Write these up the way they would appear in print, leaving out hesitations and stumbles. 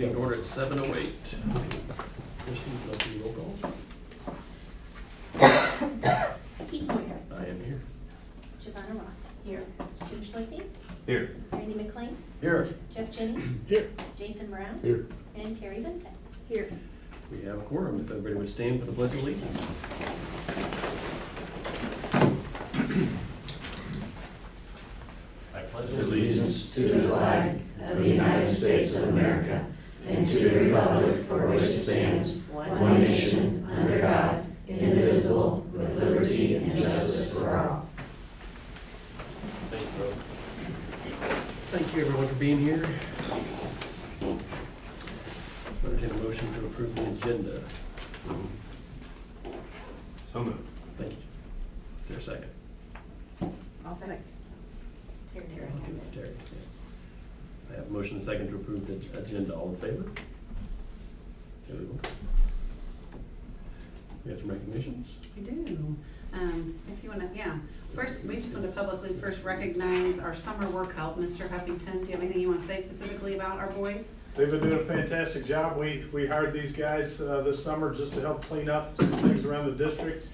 In order at 7:08. Kristen, would you like to do roll call? Keith Moyer. I am here. Giovanna Ross. Here. Jim Schlichting. Here. Randy McLean. Here. Jeff Jennings. Here. Jason Brown. Here. And Terry Duncan. Here. We have a quorum. If everybody would stand for the pledge of allegiance. I pledge Allegiance to the flag of the United States of America and to the republic for which it stands, one nation, under God, indivisible, with liberty and justice for all. Thank you, bro. Thank you, everyone, for being here. Entertain a motion to approve the agenda. So moved. Thank you. Is there a second? I'll second. Terry. Terry, yeah. I have a motion and a second to approve the agenda. All in favor? Everyone. We have some recognitions. We do. If you want to, yeah. First, we just want to publicly first recognize our summer work help. Mr. Huffington, do you have anything you want to say specifically about our boys? They've been doing a fantastic job. We hired these guys this summer just to help clean up some things around the district.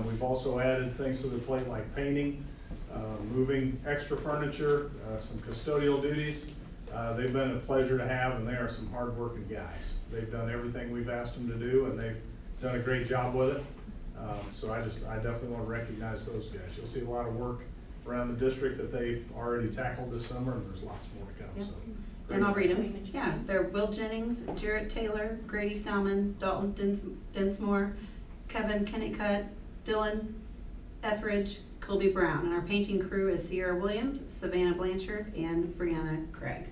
We've also added things to the plate like painting, moving extra furniture, some custodial duties. They've been a pleasure to have, and they are some hard-working guys. They've done everything we've asked them to do, and they've done a great job with it. So I definitely want to recognize those guys. You'll see a lot of work around the district that they've already tackled this summer, and there's lots more to come. Yep. So, And I'll read them. Yeah, they're Will Jennings, Jarrett Taylor, Grady Salmon, Dalton Dinsmore, Kevin Kennicott, Dylan Etheridge, Colby Brown. And our painting crew is Sierra Williams, Savannah Blanchard, and Brianna Craig.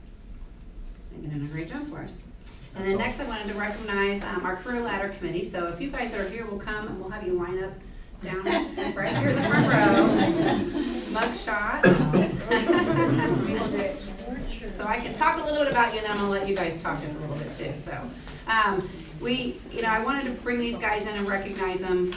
They've been doing a great job for us. And then next I wanted to recognize our career ladder committee. So if you guys that are here will come and we'll have you line up down right here in the front row. Mug shot. So I can talk a little bit about you, and then I'm gonna let you guys talk just a little bit too. So, I wanted to bring these guys in and recognize them.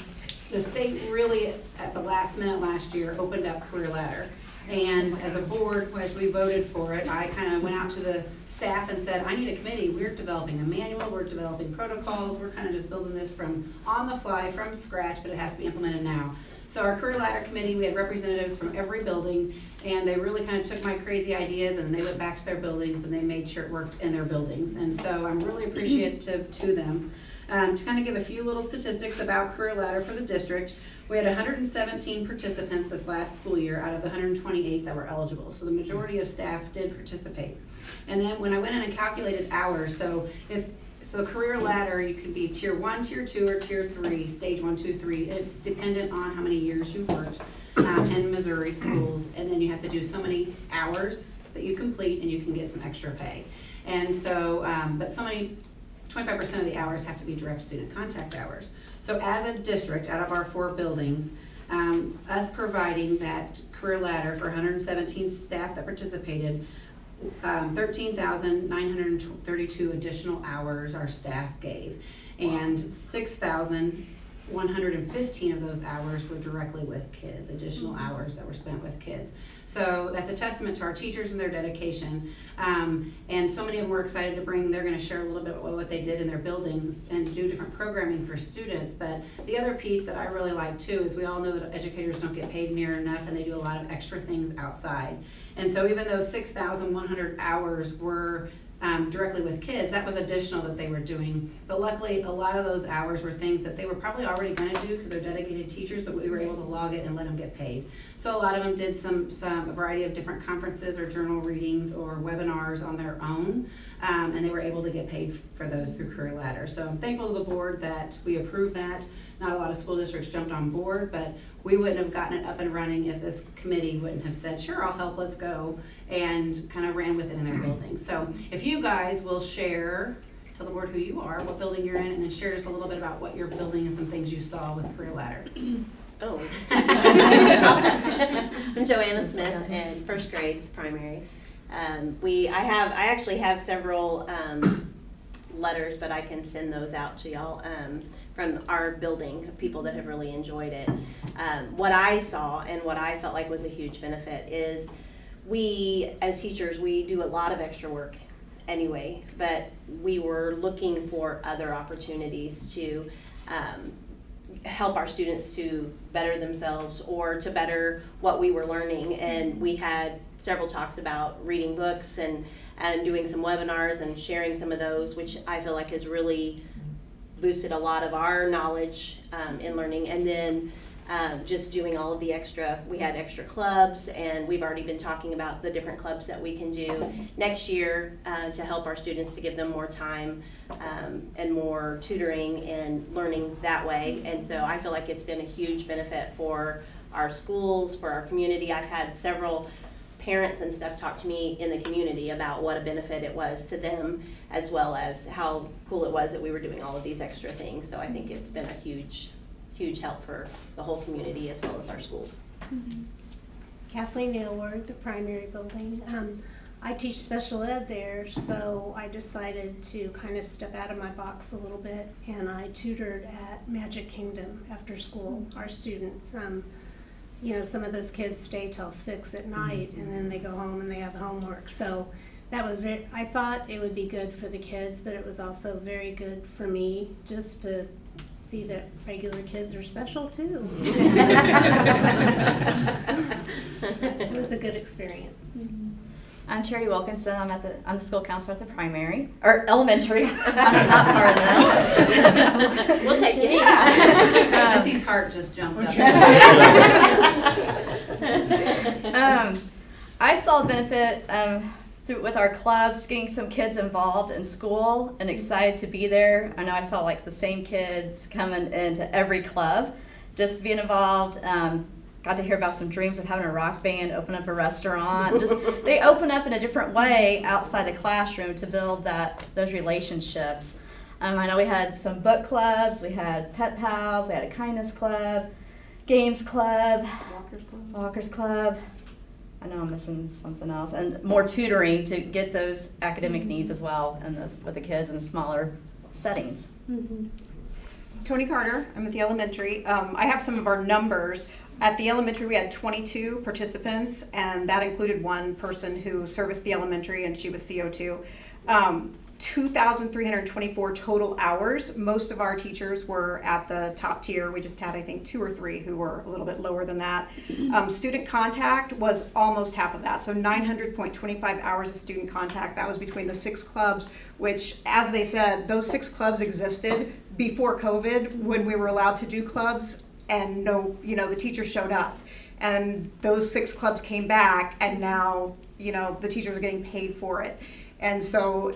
The state really, at the last minute last year, opened up Career Ladder. And as a board, as we voted for it, I kind of went out to the staff and said, I need a committee. We're developing a manual, we're developing protocols, we're kind of just building this from on the fly, from scratch, but it has to be implemented now. So our Career Ladder committee, we had representatives from every building, and they really kind of took my crazy ideas and they went back to their buildings and they made sure it worked in their buildings. And so I'm really appreciative to them. To kind of give a few little statistics about Career Ladder for the district, we had 117 participants this last school year out of the 128 that were eligible. So the majority of staff did participate. And then when I went in and calculated hours, so Career Ladder, you could be tier 1, tier 2, or tier 3, stage 1, 2, 3. It's dependent on how many years you've worked in Missouri schools. And then you have to do so many hours that you complete and you can get some extra pay. And so, but so many, 25% of the hours have to be direct student contact hours. So as a district, out of our 4 buildings, us providing that Career Ladder for 117 staff that participated, 13,932 additional hours our staff gave. And 6,115 of those hours were directly with kids, additional hours that were spent with kids. So that's a testament to our teachers and their dedication. And so many of them were excited to bring, they're gonna share a little bit about what they did in their buildings and do different programming for students. But the other piece that I really like too is we all know that educators don't get paid near enough and they do a lot of extra things outside. And so even though 6,100 hours were directly with kids, that was additional that they were doing. But luckily, a lot of those hours were things that they were probably already gonna do because they're dedicated teachers, but we were able to log it and let them get paid. So a lot of them did a variety of different conferences or journal readings or webinars on their own, and they were able to get paid for those through Career Ladder. So I'm thankful to the board that we approved that. Not a lot of school districts jumped on board, but we wouldn't have gotten it up and running if this committee wouldn't have said, sure, I'll help, let's go, and kind of ran with it in their building. So if you guys will share, tell the board who you are, what building you're in, and then share just a little bit about what your building and some things you saw with Career Ladder. Oh. I'm Joanna Smith in first grade primary. I actually have several letters, but I can send those out to y'all from our building of people that have really enjoyed it. What I saw and what I felt like was a huge benefit is we, as teachers, we do a lot of extra work anyway, but we were looking for other opportunities to help our students to better themselves or to better what we were learning. And we had several talks about reading books and doing some webinars and sharing some of those, which I feel like has really boosted a lot of our knowledge in learning. And then just doing all of the we had extra clubs, and we've already been talking about the different clubs that we can do next year to help our students, to give them more time and more tutoring and learning that way. And so I feel like it's been a huge benefit for our schools, for our community. I've had several parents and stuff talk to me in the community about what a benefit it was to them, as well as how cool it was that we were doing all of these extra things. So I think it's been a huge help for the whole community as well as our schools. Kathleen Aylward, the primary building. I teach special ed there, so I decided to kind of step out of my box a little bit, and I tutored at Magic Kingdom after school, our students. You know, some of those kids stay till 6 at night, and then they go home and they have homework. So that was I thought it would be good for the kids, but it was also very good for me just to see that regular kids are special too. It was a good experience. I'm Cherry Wilkinson. I'm the school counselor at the primary or elementary. I'm not part of that. We'll take it. Yeah. Missy's heart just jumped up. I saw a benefit with our clubs, getting some kids involved in school and excited to be there. I know I saw like the same kids coming into every club, just being involved. Got to hear about some dreams of having a rock band, open up a restaurant. They open up in a different way outside the classroom to build those relationships. I know we had some book clubs, we had pet pals, we had a kindness club, games club, Walker's Club. I know I'm missing something else, and more tutoring to get those academic needs as well, and with the kids in smaller settings. Tony Carter, I'm at the elementary. I have some of our numbers. At the elementary, we had 22 participants, and that included one person who serviced the elementary, and she was CO2. 2,324 total hours. Most of our teachers were at the top tier. We just had, I think, 2 or 3 who were a little bit lower than that. Student contact was almost half of that, so 900.25 hours of student contact. That was between the 6 clubs, which, as they said, those 6 clubs existed before COVID, when we were allowed to do clubs, and the teachers showed up. And those 6 clubs came back, and now, the teachers are getting paid for it. And so,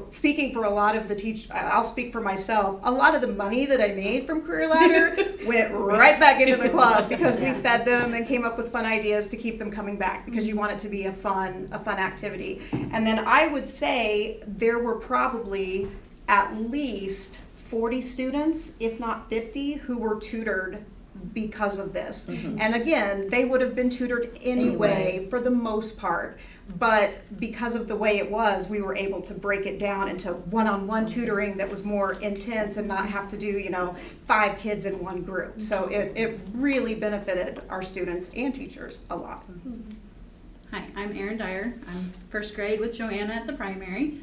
speaking for a lot of the I'll speak for myself, a lot of the money that I made from Career Ladder went right back into the club, because we fed them and came up with fun ideas to keep them coming back, because you want it to be a fun activity. And then I would say there were probably at least 40 students, if not 50, who were tutored because of this. And again, they would have been tutored anyway for the most part, but because of the way it was, we were able to break it down into one-on-one tutoring that was more intense and not have to do 5 kids in one group. So it really benefited our students and teachers a lot. Hi, I'm Erin Dyer. I'm first grade with Joanna at the primary.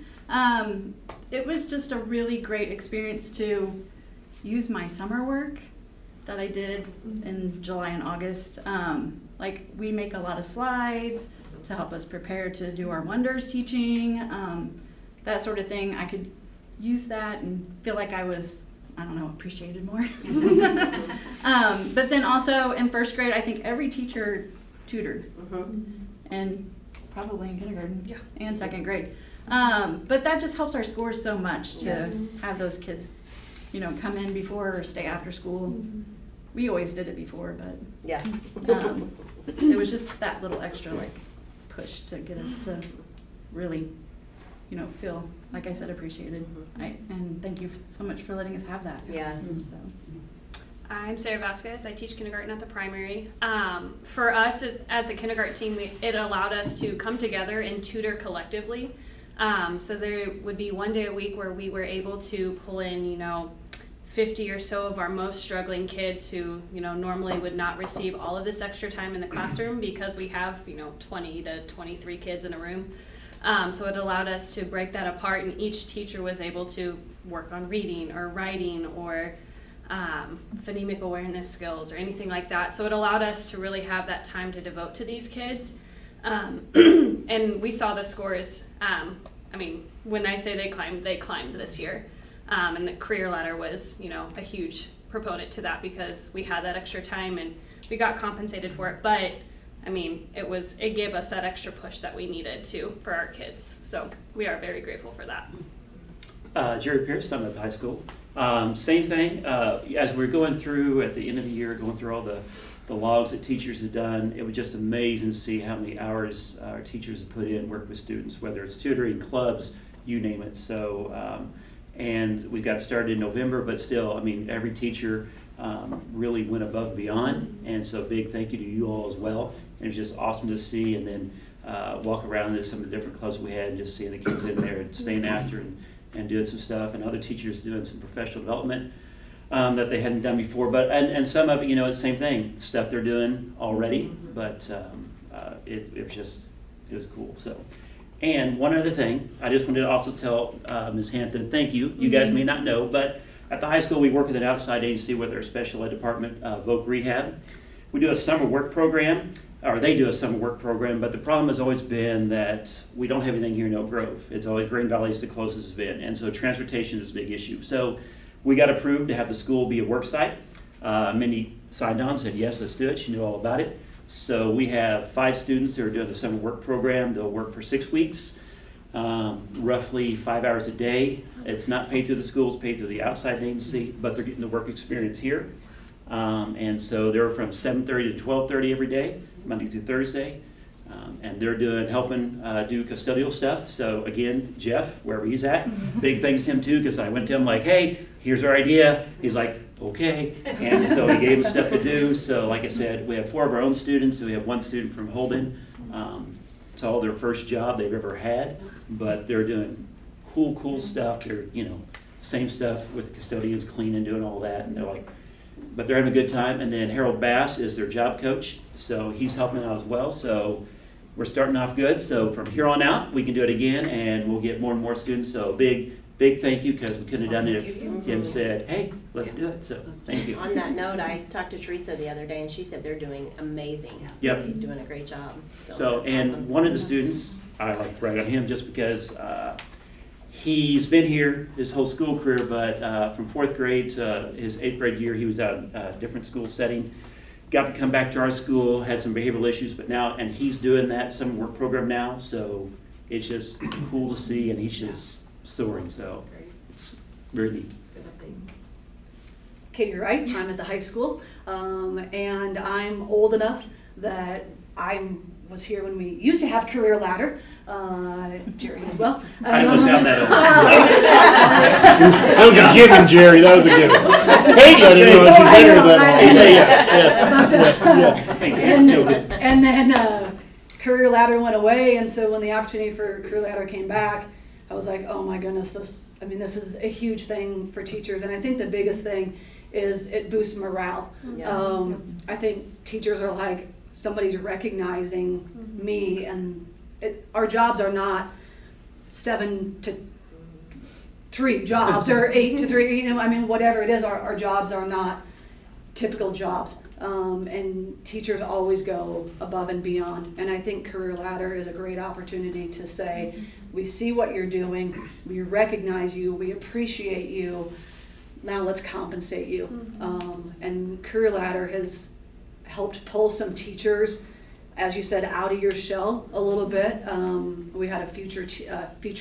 It was just a really great experience to use my summer work that I did in July and August. We make a lot of slides to help us prepare to do our Wonders teaching, that sort of thing. I could use that and feel like I was, appreciated more. But then also in first grade, I think every teacher tutored, and probably in kindergarten and second grade. But that just helps our scores so much to have those kids, come in before or stay after school. We always did it before, but it was just that little extra push to get us to really, feel, like I said, appreciated. And thank you so much for letting us have that. Yes. I'm Sarah Vasquez. I teach kindergarten at the primary. For us as a kindergarten team, it allowed us to come together and tutor collectively. So there would be one day a week where we were able to pull in, 50 or so of our most struggling kids who, normally would not receive all of this extra time in the classroom, because we have, 20 to 23 kids in a room. So it allowed us to break that apart, and each teacher was able to work on reading or writing or phonemic awareness skills or anything like that. So it allowed us to really have that time to devote to these kids. And we saw the scores. I mean, when I say they climbed this year. And the career ladder was, you know, a huge proponent to that because we had that extra time and we got compensated for it. But I mean, it gave us that extra push that we needed for our kids. So we are very grateful for that. Jerry Pierce, I'm at the high school. Same thing, as we're going through at the end of the year, going through all the logs that teachers have done, it was just amazing to see how many hours our teachers have put in, work with students, whether it's tutoring, clubs, you name it. So, and we got started in November, but still, I mean, every teacher really went above and beyond. And so big thank you to you all as well. And it was just awesome to see, and then walk around to some of the different clubs we had and just seeing the kids in there and staying after and doing some stuff, and other teachers doing some professional development that they hadn't done before. But and some of it, you know, it's the same thing, stuff they're doing already, but it was cool. So, and one other thing, I just wanted to also tell Ms. Hampton, thank you. You guys may not know, but at the high school we work with an outside agency with our special ed department, Voc Rehab. We do a summer work program, or they do a summer work program, but the problem has always been that we don't have anything here in Oak Grove. It's always Green Valley is the closest it's been, and so transportation is a big issue. So we got approved to have the school be a work site. Mindy signed on, said yes, let's do it. She knew all about it. So we have 5 students who are doing the summer work program. They'll work for 6 weeks, roughly 5 hours a day. It's not paid through the school, it's paid through the outside agency, but they're getting the work experience here. And so they're from 7:30 to 12:30 every day, Monday through Thursday. And they're helping do custodial stuff. So again, Jeff, wherever he's at, big thanks to him too, because I went to him like, hey, here's our idea. He's like, okay. And so he gave him stuff to do. So like I said, we have 4 of our own students. So we have 1 student from Holden. It's all their first job they've ever had, but they're doing cool stuff. They're, you know, same stuff with the custodians, cleaning, doing all that. And they're like, but they're having a good time. And then Harold Bass is their job coach. So he's helping out as well. So we're starting off good. So from here on out, we can do it again, and we'll get more and more students. So big thank you, because we couldn't have done it if Kim said, hey, let's do it. So thank you. On that note, I talked to Teresa the other day, and she said they're doing amazing. Yep. They're doing a great job. So, that's and awesome. one of the students, I like to brag on him just because he's been here his whole school career, but from 4th grade to his 8th grade year, he was at a different school setting. Got to come back to our school, had some behavioral issues, but now, and he's doing that summer work program now, so it's just cool to see, and he's just soaring, so it's very neat. Katie Wright, I'm at the high school, and I'm old enough that I was here when we used to have Career Ladder, Jerry as well. I don't sound that old. That was a given, Jerry, that was a given. Katie, I didn't know she better than all. And then Career Ladder went away, and so when the opportunity for Career Ladder came back, I was like, oh my goodness, this is a huge thing for teachers, and I think the biggest thing is it boosts morale. Yeah. I think teachers are like, somebody's recognizing me, and our jobs are not 7 to 3 jobs or 8 to 3, you know, I mean, whatever it is, our jobs are not typical jobs. And teachers always go above and beyond. And I think Career Ladder is a great opportunity to say, we see what you're doing, we recognize you, we appreciate you, now let's compensate you. And Career Ladder has helped pull some teachers, as you said, out of your shell a little bit. We had a future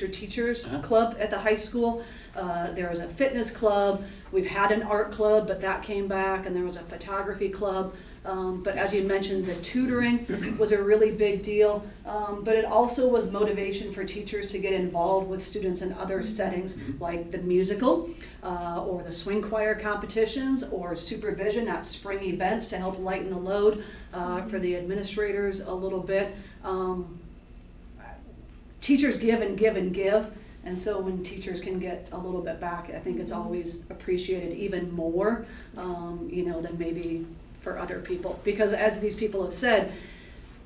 teachers club at the high school. There was a fitness club. We've had an art club, but that came back, and there was a photography club. But as you mentioned, the tutoring was a really big deal. But it also was motivation for teachers to get involved with students in other settings, like the musical, or the swing choir competitions, or supervision at spring events to help lighten the load for the administrators a little bit. Teachers give and give and give. And so when teachers can get a little bit back, I think it's always appreciated even more, than maybe for other people. Because as these people have said,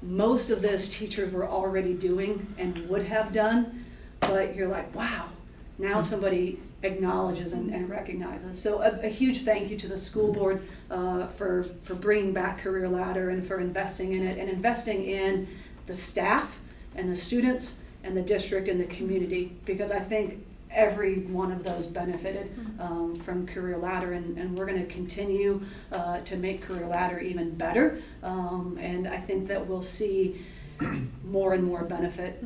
most of this teachers were already doing and would have done, but you're like, wow, now somebody acknowledges and recognizes. So a huge thank you to the school board for bringing back Career Ladder and for investing in it and investing in the staff and the students and the district and the community, because I think every one of those benefited from Career Ladder, and we're going to continue to make Career Ladder even better, and I think that we'll see more and more benefit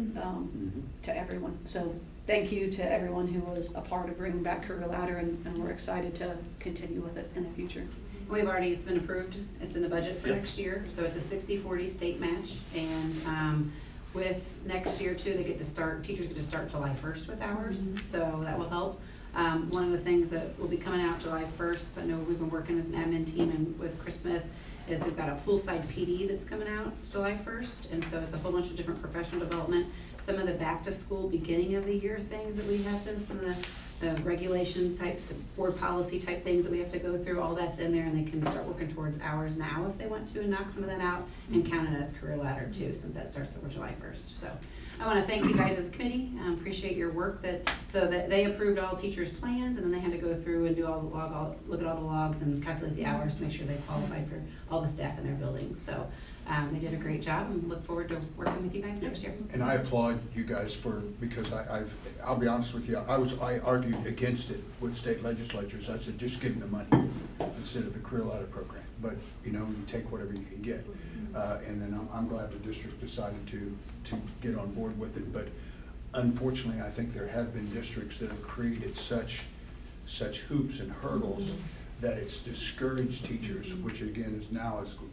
to everyone. So thank you to everyone who was a part of bringing back Career Ladder, and we're excited to continue with it in the future. It's been approved, it's in the budget for next year, so it's a 60-40 state match, and with next year too, teachers get to start July 1st with hours, so that will help. One of the things that will be coming out July 1st, I know we've been working as an admin team and with Chris Smith, is we've got a poolside PD that's coming out July 1st, and so it's a whole bunch of different professional development. Some of the back to school beginning of the year things that we have to, some of the regulation type, board policy type things that we have to go through, all that's in there, and they can start working towards hours now if they want to, and knock some of that out and count it as Career Ladder too, since that starts over July 1st. So I want to thank you guys as a committee. Appreciate your work so that they approved all teachers' plans, and then they had to go through and do all the look at all the logs and calculate the hours to make sure they qualified for all the staff in their building. So they did a great job, and look forward to working with you guys next year. And I applaud you guys because I'll be honest with you, I argued against it with state legislatures. I said, just give them the money instead of the Career Ladder program. But, you take whatever you can get. And then I'm glad the district decided to get on board with it. But unfortunately, I think there have been districts that have created such hoops and hurdles that it's discouraged teachers, which again is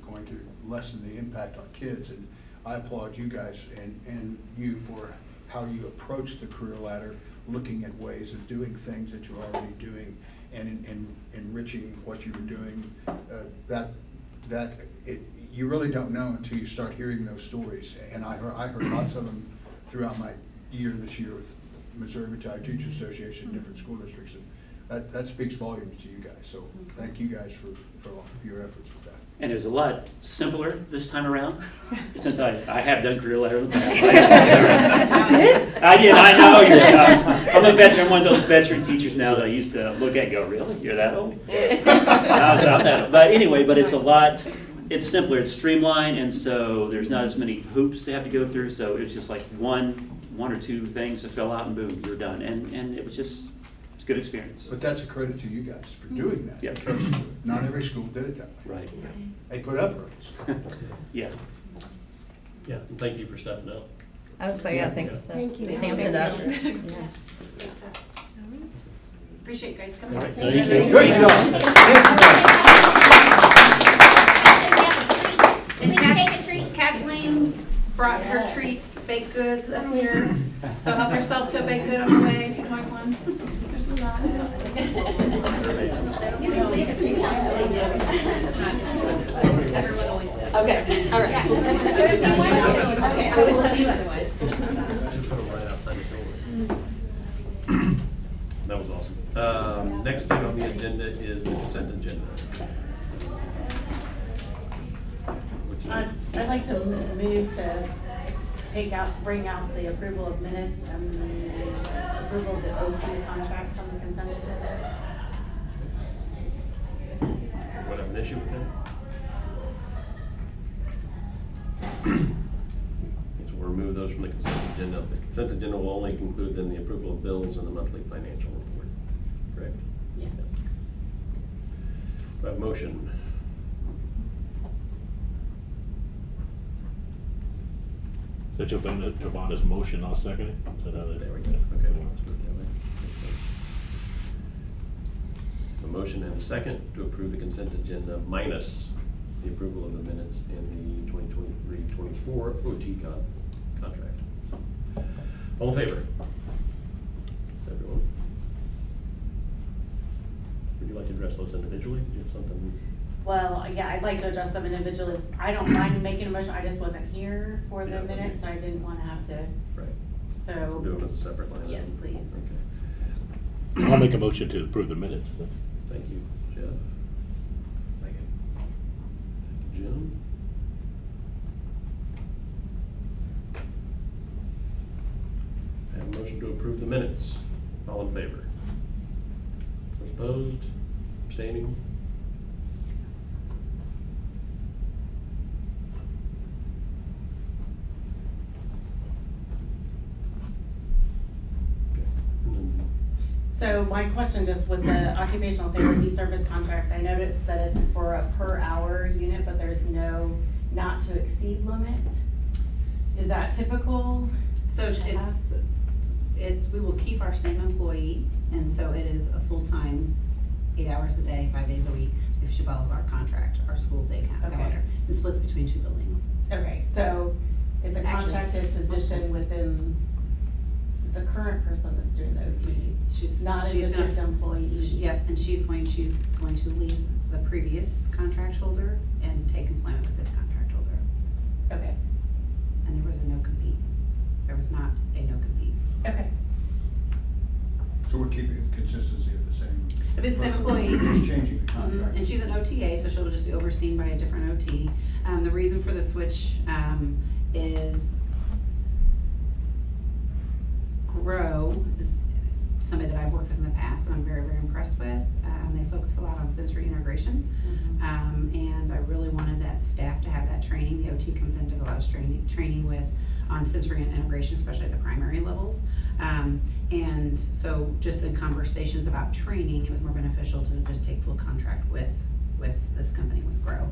going to lessen the impact on kids. And I applaud you guys and you for how you approach the Career Ladder, looking at ways of doing things that you're already doing and enriching what you're doing. You really don't know until you start hearing those stories. And I heard lots of them throughout my this year with Missouri Retired Teachers Association and different school districts. And that speaks volumes to you guys. So thank you guys for all of your efforts with that. And it was a lot simpler this time around, since I have done Career Ladder in the past. I did, I know you're shocked. I'm a veteran, one of those veteran teachers now that I used to look at and go, really? You're that old? But anyway, but it's simpler, it's streamlined, and so there's not as many hoops they have to go through, so it's just like one or two things to fill out and boom, you're done. And it was just, it's a good experience. But that's a credit to you guys for doing that. Yep. Because not every school did it that way. Right. They put up hurdles. Yeah. Yeah, and thank you for stepping up. I would say, thanks to Thank you. Stamped It Up. Yeah. Appreciate you guys coming. All right, Thank thank you. you. Good job. And take a treat. Kathleen brought her treats, baked goods up here. So help yourself to a baked good on the way if you'd like one. There's some Okay, all right. Okay, I would tell you otherwise. Just put them right outside the door. That was awesome. Next thing on the agenda is the consent agenda. I'd like to move to bring out the approval of minutes and the approval of the OT contract from the consent agenda. What, have an issue with that? So we'll remove those from the consent agenda. The consent agenda will only include then the approval of bills and the monthly financial report, correct? Yes. Do I have a motion? Is that Giovanna's motion, I'll second it? There we go. Okay. A motion and a second to approve the consent agenda minus the approval of the minutes in the 2023-24 OT contract. All in favor? Everyone? Would you like to address those individually? Do you have something? Well, yeah, I'd like to address them individually. I don't mind making a motion, I just wasn't here for the minutes, so I didn't want to have to. Right. So. We'll do them as a separate line. Yes, please. Okay. I'll make a motion to approve the minutes then. Thank you, Jeff. Second. Jim? minutes. All in favor? Those opposed? Abstaining? Okay. And then So my question, just with the occupational therapy service contract, I noticed that it's for a per hour unit, but there's no not to exceed limit. Is that typical? So we will keep our same employee, and so it is a full-time, 8 hours a day, 5 days a week, if she follows our contract, our school day calendar. Okay. It splits between 2 buildings. Okay, so it's a Actually- contracted position within, it's a current person that's doing the OT, She's not a she's gonna- district employee. Yep, and she's going to leave the previous contract holder and take employment with this contract holder. Okay, And there was a no-compete. There was not a no-compete. okay. So we're keeping consistency of the same. If it's the same employee. Just changing the Mhm. contract. And she's an OTA, so she'll just be overseen by a different OT. The reason for the switch, is Grow is somebody that I've worked with in the past and I'm very, very impressed with. They focus a lot on sensory integration. And I really wanted that staff to have that training. The OT comes in, does a lot of training on sensory integration, especially at the primary levels. And so just in conversations about training, it was more beneficial to just take full contract with this company, with Grow.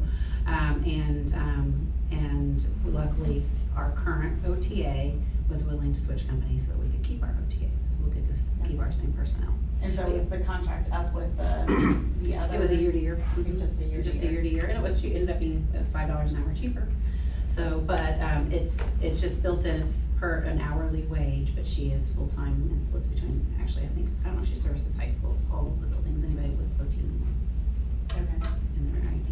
And luckily, our current OTA was willing to switch companies so that we could keep our OTA. So we'll get to keep our same personnel. And so is the contract up with the other? It was a year-to-year. Just a year-to-year. Just a year-to-year, and it ended up being, it was $5 an hour cheaper. So, but, it's just built in, it's per an hourly wage, but she is full-time and splits between, actually, I don't know if she services high school, all of the buildings, anybody with OT needs Okay. in their IT.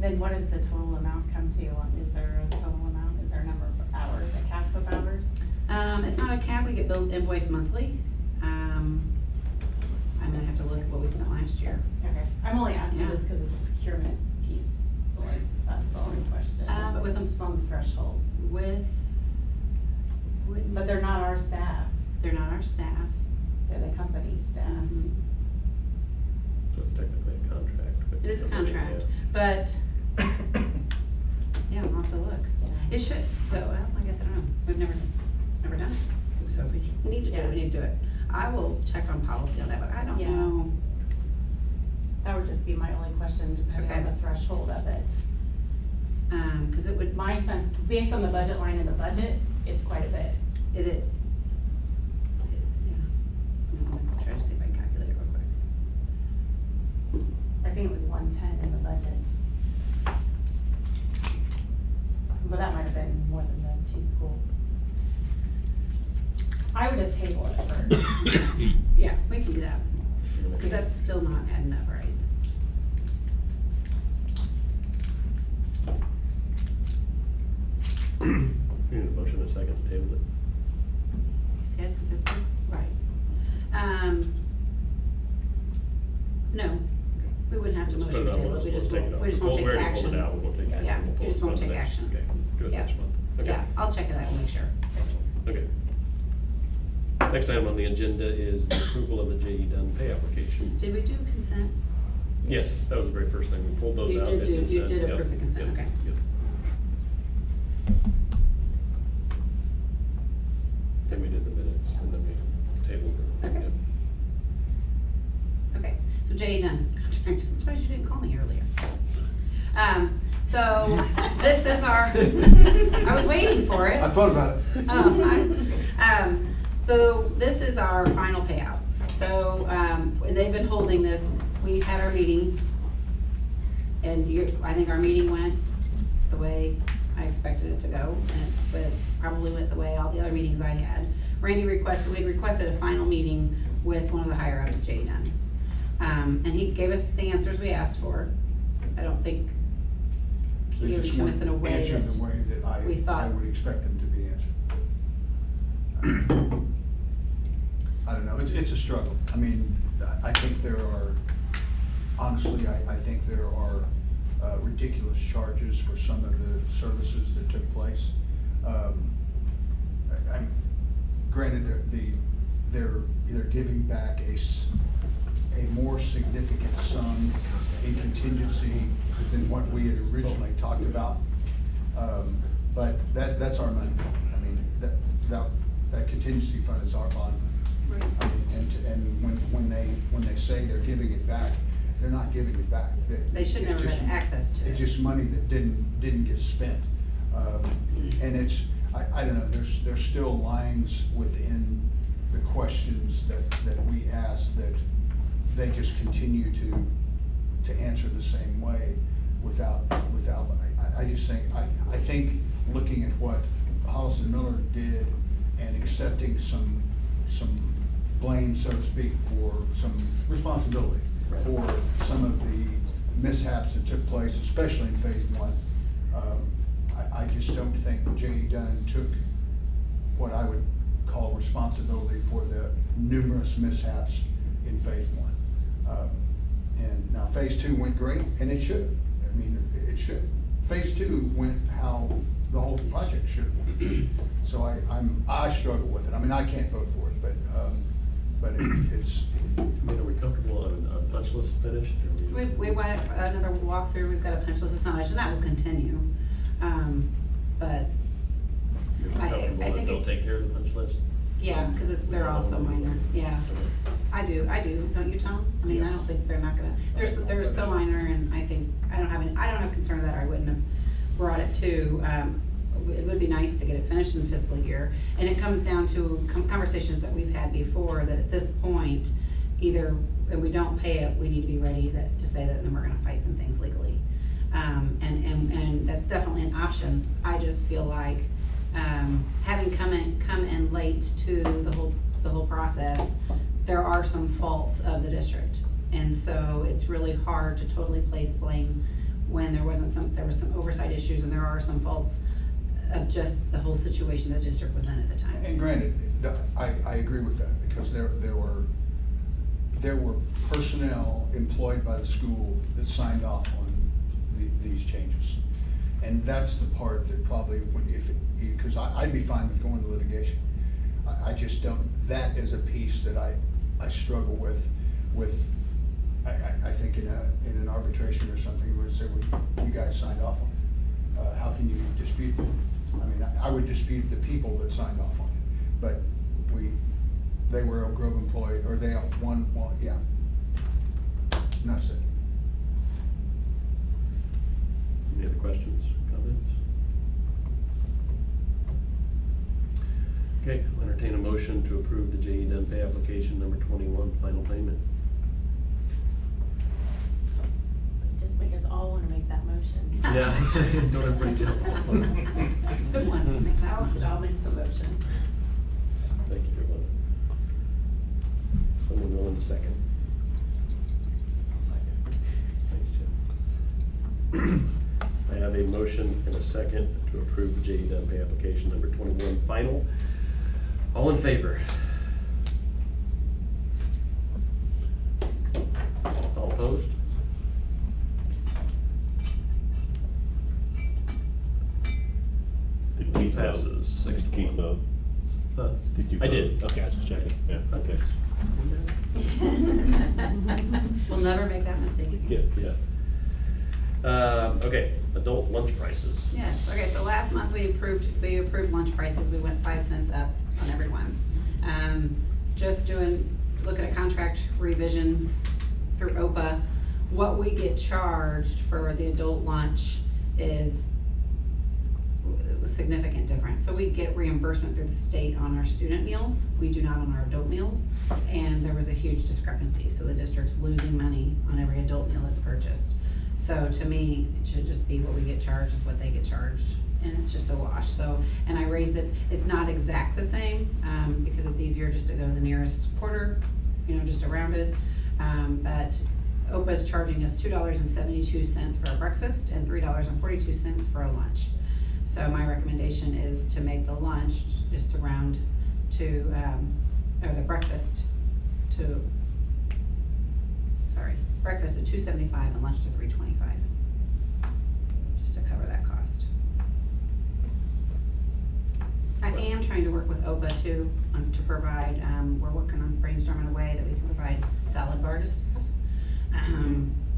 Then what does the total amount come to? Is there a total amount? Is there a number of hours, a cap of hours? It's not a cap, we get billed invoice monthly. I'm gonna have to look at what we spent last year. Okay, I'm only asking Yeah. this because of the procurement piece, so like, that's the only question. But with them- Just on the thresholds. But they're not our staff, They're not our staff. they're the company's staff. Mhm. So it's technically a contract. but It is a nobody- contract, but, yeah, I'll have to look. It should, but, well, I guess I don't know, we've never done it, so if we need to do it, we need to do it. I will check on policy on that, but I don't Yeah. know. That would just be my only question, depending on Okay. the threshold of it. 'Cause it would, My sense, based on the budget line in the budget, it's quite a bit. yeah. I'll try to see if I can calculate it real quick. I think it was 110 in the budget. But that might have been more than the 2 schools. I would just table it first. Yeah, we can do that, because that's still not adding up, right? You need a motion and a second to table it. You said something, right. No, we wouldn't have to Let's motion put to it on, table it, let's we just take it won't, off. we just won't Well, take we already pulled action. it out, we won't take action. Yeah, We'll we pull just it won't from the take next- action. Okay, do it Yeah. next month. Okay. Yeah, I'll check it out and make sure. Okay. Next item on the agenda is the approval of the J.E. Dunn pay application. Did we do consent? Yes, that was the very first thing, we pulled those You out. did did you consent. did Yep, approve the consent, yep, okay. yep. Then we did the minutes, and then we tabled them. Okay. Yep. Okay, so J.E. Dunn contract, I'm surprised you didn't call me earlier. So this is our, I was waiting for it. I thought about it. So this is our final payout. So, and they've been holding this, we had our meeting, and I think our meeting went the way I expected it to go, and it probably went the way all the other meetings I had. Randy we had requested a final meeting with one of the higher ups, J.E. Dunn. And he gave us the answers we asked for. I don't think he They gave it just to us in a weren't way answered the way that we I thought. would expect them to be answered. I don't know, it's a struggle. I mean, I think there are, honestly, I think there are ridiculous charges for some of the services that took place. Granted, they're giving back a more significant sum in contingency than what we had originally talked about. But that's our money. I mean, that contingency fund is our bond money. I mean, and when they say they're giving it back, they're not giving it back. They should It's never just- have access to it. It's just money that didn't get spent. And it's, I don't know, there's still lines within the questions that we ask that they just continue to answer the same way without, I just think, I think looking at what Hollis and Miller did and accepting some blame, so to speak, for some responsibility for some of the mishaps that took place, especially in phase one. I just don't think J.E. Dunn took what I would call responsibility for the numerous mishaps in phase one. And now phase two went great, and it should. I mean, it should. Phase two went how the whole project should have went. So I struggle with it. I mean, I can't vote for it, but it's. I mean, are we comfortable on a punch list finished? Or We went another walkthrough, we've got a punch list, it's not much, and that will continue. But You're I comfortable that think they'll it, take care of the punch list? yeah, because they're all so minor, yeah. I do, don't you, Tom? I mean, I don't think they're not gonna, they're so minor, and I think, I don't have concern that I wouldn't have brought it to. It would be nice to get it finished in the fiscal year, and it comes down to conversations that we've had before, that at this point, either, if we don't pay it, we need to be ready to say that then we're gonna fight some things legally. And that's definitely an option. I just feel like, having come in late to the whole process, there are some faults of the district. And so it's really hard to totally place blame when there was some oversight issues, and there are some faults of just the whole situation the district was in at the time. And granted, I agree with that, because there were personnel employed by the school that signed off on these changes. And that's the part that probably, because I'd be fine with going to litigation. I just don't, that is a piece that I struggle with, I think in an arbitration or something, where it said, well, you guys signed off on it. How can you dispute them? I mean, I would dispute the people that signed off on it, but they were a Elk Grove employee, or they yeah. Enough said. Any other questions, comments? Okay, I'll entertain a motion to approve the J.E. Dunn pay application number 21, final payment. Just make us all wanna make that motion. Yeah, don't everybody jump. Who wants to make that? I'll make the motion. Thank you, everyone. Someone willing to second? Thanks, Jim. I have a motion and a second to approve the J.E. Dunn pay application number 21 final. All in favor? All opposed? Did you keep Passes 6 to 1. Huh? Did you I vote? did. Okay, I was just checking, yeah, okay. We'll never make that mistake again. Yeah. Okay, adult lunch prices. Yes, okay, so last month we approved lunch prices, we went 5 cents up on everyone. Just looking at contract revisions through OPA, what we get charged for the adult lunch is a significant difference. So we get reimbursement through the state on our student meals, we do not on our adult meals, and there was a huge discrepancy, so the district's losing money on every adult meal that's purchased. So to me, it should just be what we get charged is what they get charged, and it's just a wash. So, and I raised it, it's not exact the same, because it's easier just to go to the nearest quarter, just around it. But OPA is charging us $2.72 for a breakfast and $3.42 for a lunch. So my recommendation is to make the lunch just to round to, or the breakfast to, breakfast at $2.75 and lunch to $3.25, just to cover that cost. I am trying to work with OVA too, to provide, we're working on brainstorming a way that we can provide salad bar to staff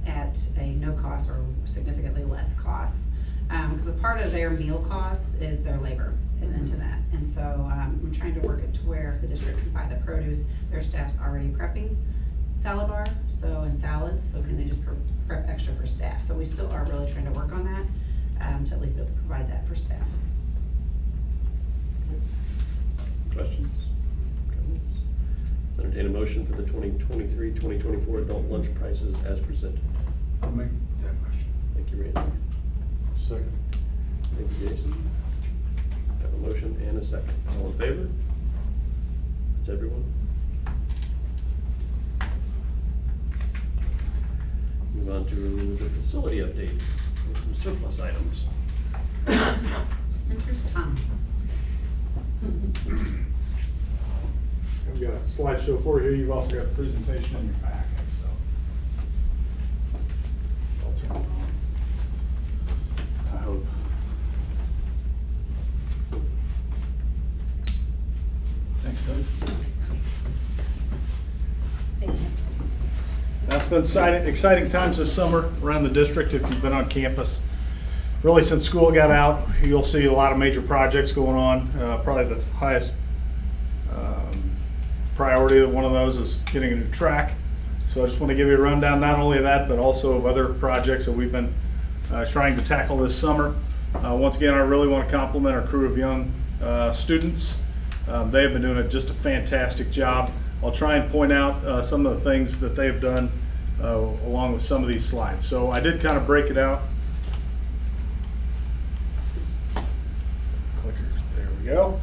at a no cost or significantly less cost. Because a part of their meal costs is their labor is into that. And so I'm trying to work it to where if the district can buy the produce, their staff's already prepping salad bar, so, and salads, so can they just prep extra for staff? So we still are really trying to work on that, to at least be able to provide that for staff. Questions? Comments? Entertain a motion for the 2023-2024 adult lunch prices as presented. I'll make that motion. Thank you, Randy. Second. Thank you, Jason. Have a motion and a second. All in favor? That's everyone. Move on to the facility update, some surplus items. Interest Tom. We've got a slideshow for you. You've also got a presentation in your packet, so. I'll turn it on. I hope. Thanks, Doug. It's been exciting times this summer around the district if you've been on campus. Really, since school got out, you'll see a lot of major projects going on. Probably the highest priority of one of those is getting a new track. So I just want to give you a rundown not only of that, but also of other projects that we've been trying to tackle this summer. Once again, I really want to compliment our crew of young students. They have been doing just a fantastic job. I'll try and point out some of the things that they've done along with some of these slides. So I did kind of break it out. There we go.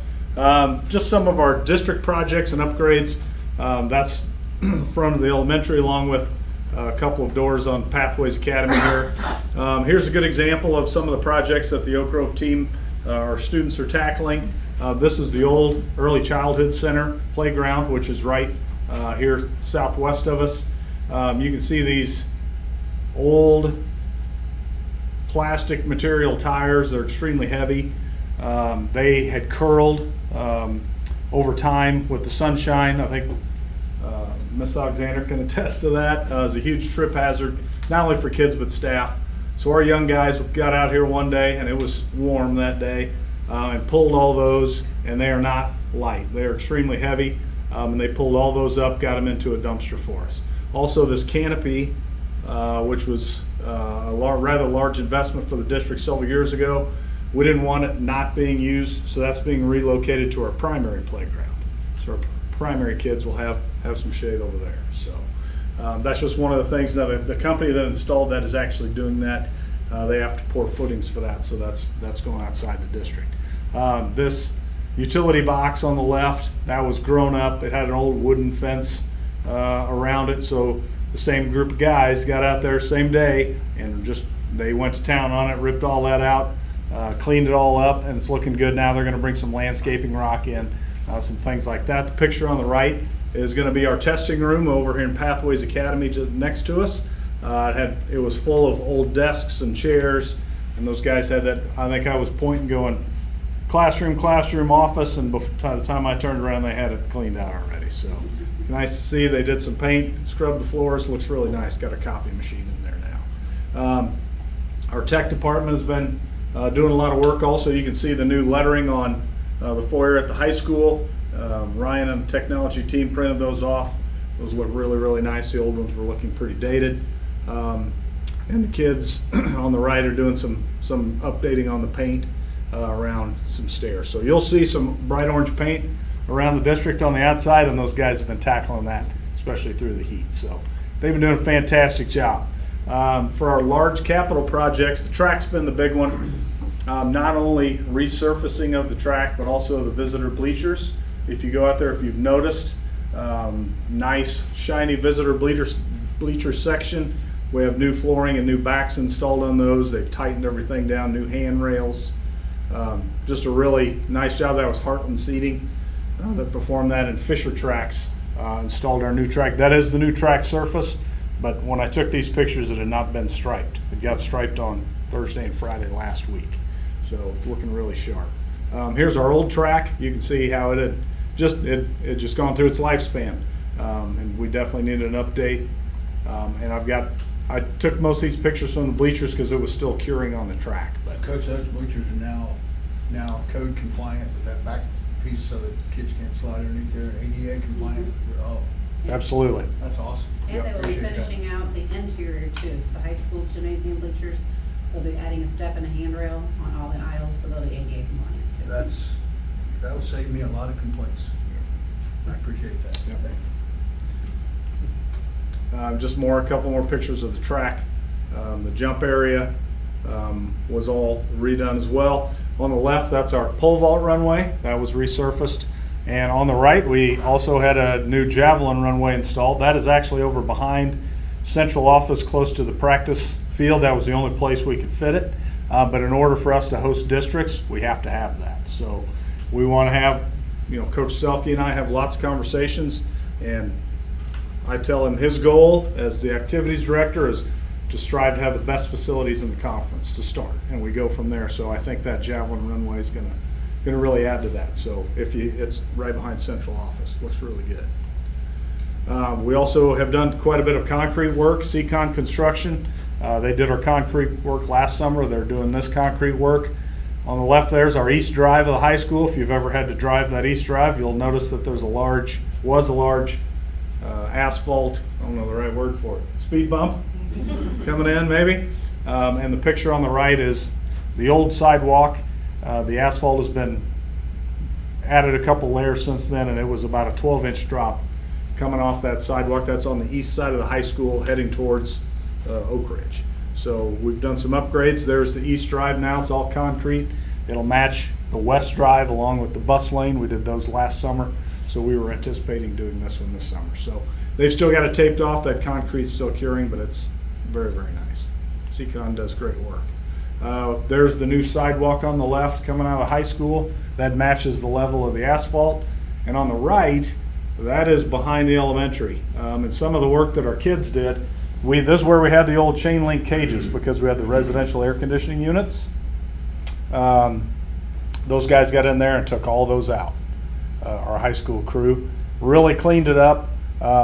Just some of our district projects and upgrades. That's the front of the elementary along with a couple of doors on Pathways Academy here. Here's a good example of some of the projects that the Oak Grove team, our students are tackling. This is the old Early Childhood Center playground, which is right here southwest of us. You can see these old plastic material tires. They're extremely heavy. They had curled over time with the sunshine. I think Miss Alexander can attest to that. It was a huge trip hazard, not only for kids but staff. So our young guys got out here one day, and it was warm that day, and pulled all those, and they are not light. They are extremely heavy, and they pulled all those up, got them into a dumpster for us. Also, this canopy, which was a rather large investment for the district several years ago, we didn't want it not being used, so that's being relocated to our primary playground. So our primary kids will have some shade over there. So that's just one of the things. Now the company that installed that is actually doing that. They have to pour footings for that, so that's going outside the district. This utility box on the left, that was grown up. It had an old wooden fence around it, so the same group of guys got out there same day and they went to town on it, ripped all that out, cleaned it all up, and it's looking good now. They're going to bring some landscaping rock in, some things like that. The picture on the right is going to be our testing room over here in Pathways Academy just next to us. It was full of old desks and chairs, and those guys had that. I think I was pointing going classroom, office, and by the time I turned around they had it cleaned out already. So nice to see. They did some paint, scrubbed the floors, looks really nice. Got a copy machine in there now. Our tech department has been doing a lot of work. Also, you can see the new lettering on the foyer at the high school. Ryan and the technology team printed those off. Those look really, really nice. The old ones were looking pretty dated. And the kids on the right are doing some updating on the paint around some stairs. So you'll see some bright orange paint around the district on the outside, and those guys have been tackling that, especially through the heat. So they've been doing a fantastic job. For our large capital projects, the track's been the big one. Not only resurfacing of the track, but also the visitor bleachers. If you go out there, if you've noticed, nice shiny visitor bleacher section. We have new flooring and new backs installed on those. They've tightened everything down, new handrails. Just a really nice job. That was Heartland Seating that performed that, and Fisher Tracks installed our new track. That is the new track surface, but when I took these pictures, it had not been striped. It got striped on Thursday and Friday last week, so it's looking really sharp. Here's our old track. You can see how it had just gone through its lifespan. And we definitely needed an update. And I took most of these pictures from the bleachers because it was still curing on the track. But Coach, those bleachers are now code compliant with that back piece so that kids can't slide underneath there, ADA compliant. Oh, Absolutely. that's awesome. And Yeah, they will be appreciate that. finishing out the interior too, so the high school gymnasium bleachers, they'll be adding a step and a handrail on all the aisles, so they'll be ADA compliant too. That'll save me a lot of complaints. I appreciate that. Yep. Just a couple more pictures of the track. The jump area was all redone as well. On the left, that's our pole vault runway. That was resurfaced. And on the right, we also had a new javelin runway installed. That is actually over behind central office, close to the practice field. That was the only place we could fit it. But in order for us to host districts, we have to have that. So we want to have, Coach Selke and I have lots of conversations, and I tell him his goal as the activities director is to strive to have the best facilities in the conference to start, and we go from there. So I think that javelin runway is going to really add to that. So it's right behind central office, looks really good. We also have done quite a bit of concrete work. Seacon Construction, they did our concrete work last summer. They're doing this concrete work. On the left there's our east drive of the high school. If you've ever had to drive that east drive, you'll notice that there's a large asphalt, I don't know the right word for it, speed bump coming in maybe. And the picture on the right is the old sidewalk. The asphalt has been added a couple layers since then, and it was about a 12-inch drop coming off that sidewalk. That's on the east side of the high school heading towards Oak Ridge. So we've done some upgrades. There's the east drive now. It's all concrete. It'll match the west drive along with the bus lane. We did those last summer. So we were anticipating doing this one this summer. So they've still got it taped off. That concrete's still curing, but it's very, very nice. Seacon does great work. There's the new sidewalk on the left coming out of the high school. That matches the level of the asphalt. And on the right, that is behind the elementary. And some of the work that our kids did, this is where we had the old chain link cages because we had the residential air conditioning units. Those guys got in there and took all those out. Our high school crew really cleaned it up.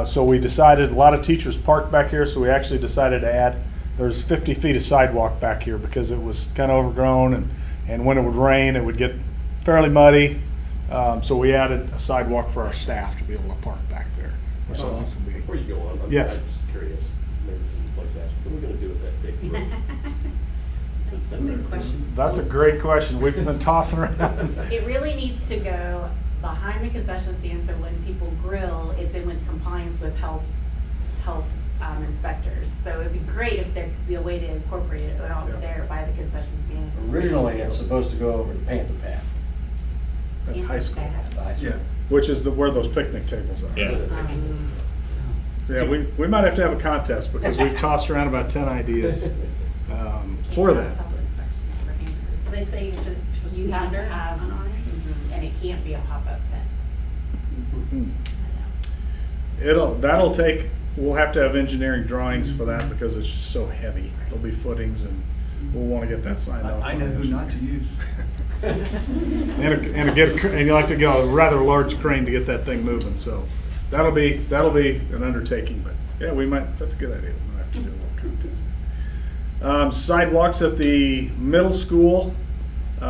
So we decided, a lot of teachers parked back here, so we actually decided to add, there's 50 feet of sidewalk back here because it was kind of overgrown, and when it would rain, it would get fairly muddy. So we added a sidewalk for our staff to be able to park back there. Which will be. Before you go on, I'm Yes. just curious. Maybe this is like that. What are we going to do with that big roof? That's a good question. That's a great question. We've been tossing around. It really needs to go behind the concession stand, so when people grill, it's in with compliance with health inspectors. So it'd be great if there could be a way to incorporate it out there by the concession stand. Originally, it's supposed to go over the Panther Path. At the high school. at the high school. Yeah. Which is where those picnic tables are. Yeah. Yeah, we might have to have a contest because we've tossed around about 10 ideas for that. Health inspections for handlers. So they say you're supposed to You be have to vendors have, on it? and it can't be a pop-up tent. That'll take, we'll have to have engineering drawings for that because it's just so heavy. There'll be footings and we'll want to get that signed off. I know who not to use. And you'll have to get a rather large crane to get that thing moving, so that'll be an undertaking, but yeah, that's a good idea. We might have to do a little contest. Sidewalks at the middle school. We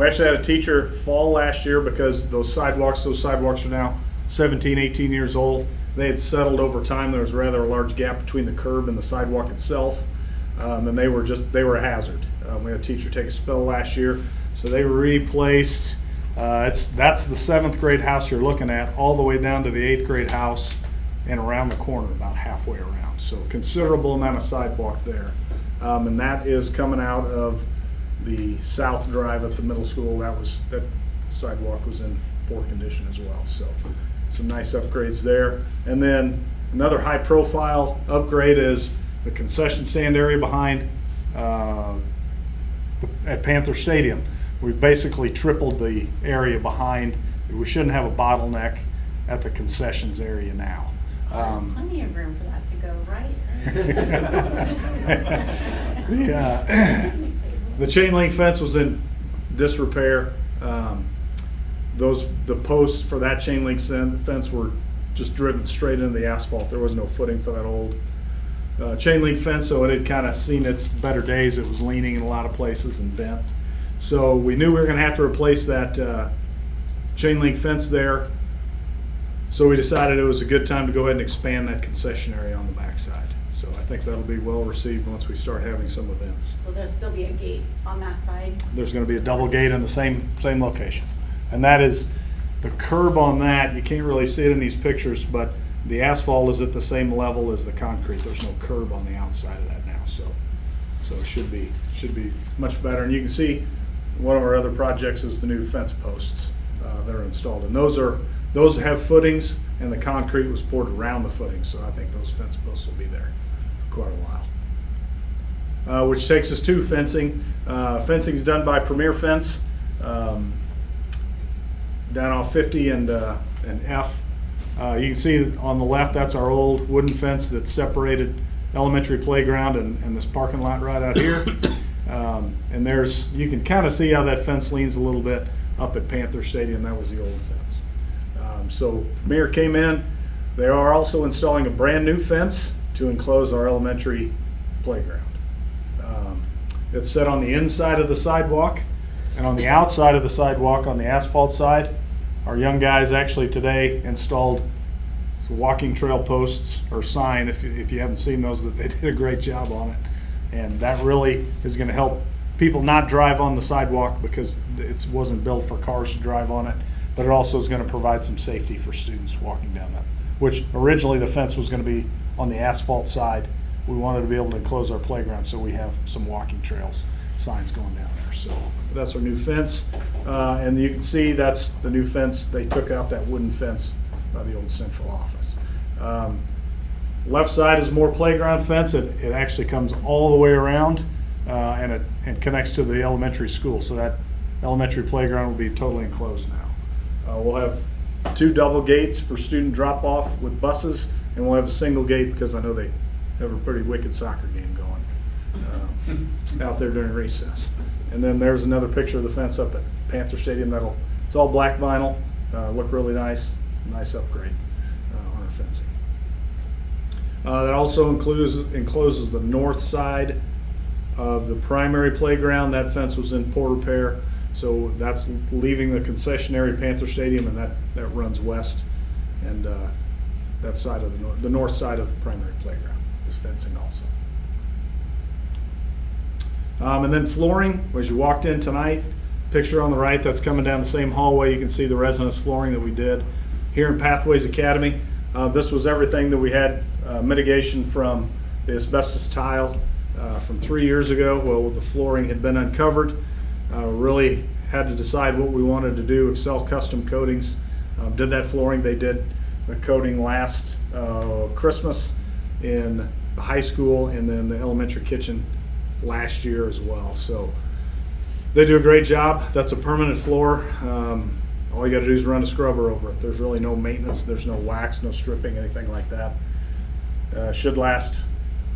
actually had a teacher fall last year because those sidewalks are now 17, 18 years old. They had settled over time. There was rather a large gap between the curb and the sidewalk itself. And they were a hazard. We had a teacher take a spill last year, so they replaced. That's the 7th grade house you're looking at, all the way down to the 8th grade house, and around the corner, about halfway around. So considerable amount of sidewalk there, and that is coming out of the south drive at the middle school. That sidewalk was in poor condition as well. So some nice upgrades there, and then another high-profile upgrade is the concession stand area behind at Panther Stadium. We've basically tripled the area behind. We shouldn't have a bottleneck at the concessions area now. There's plenty of room for that to go right. The chain link fence was in disrepair. The posts for that chain link fence were just driven straight into the asphalt. There was no footing for that old chain link fence, so it had kind of seen its better days. It was leaning in a lot of places and bent. So we knew we were going to have to replace that chain link fence there. So we decided it was a good time to go ahead and expand that concession area on the backside. So I think that'll be well received once we start having some events. Will there still be a gate on that side? There's going to be a double gate in the same location. And that is the curb on that. You can't really see it in these pictures, but the asphalt is at the same level as the concrete. There's no curb on the outside of that now. So it should be much better. And you can see one of our other projects is the new fence posts that are installed. And those have footings, and the concrete was poured around the footings. So I think those fence posts will be there for quite a while. Which takes us to fencing. Fencing is done by Premier Fence. Down off 50 and F. You can see on the left, that's our old wooden fence that separated elementary playground and this parking lot right out here. And you can kind of see how that fence leans a little bit up at Panther Stadium. That was the old fence. So Premier came in. They are also installing a brand new fence to enclose our elementary playground. It's set on the inside of the sidewalk, and on the outside of the sidewalk, on the asphalt side, our young guys actually today installed walking trail posts or sign. If you haven't seen those, that they did a great job on it, and that really is going to help people not drive on the sidewalk because it wasn't built for cars to drive on it, but it also is going to provide some safety for students walking down that, which originally the fence was going to be on the asphalt side. We wanted to be able to enclose our playground, so we have some walking trails signs going down there. So that's our new fence, and you can see that's the new fence. They took out that wooden fence by the old central office. Left side is more playground fence. It actually comes all the way around and it connects to the elementary school. So that elementary playground will be totally enclosed now. We'll have 2 double gates for student drop off with buses, and we'll have a single gate because I know they have a pretty wicked soccer game going out there during recess. And then there's another picture of the fence up at Panther Stadium. It's all black vinyl, look really nice upgrade on our fencing. That also encloses the north side of the primary playground. That fence was in poor repair, so that's leaving the concessionary Panther Stadium, and that runs west, and that side of the north side of the primary playground is fencing also. And then flooring, as you walked in tonight, picture on the right, that's coming down the same hallway. You can see the resinous flooring that we did here in Pathways Academy. This was everything that we had mitigation from the asbestos tile from 3 years ago. Well, the flooring had been uncovered. Really had to decide what we wanted to do. Excel Custom Coatings did that flooring. They did the coating last Christmas in the high school and then the elementary kitchen last year as well. So they do a great job. That's a permanent floor. All you got to do is run a scrubber over it. There's really no maintenance. There's no wax, no stripping, anything like that. Should last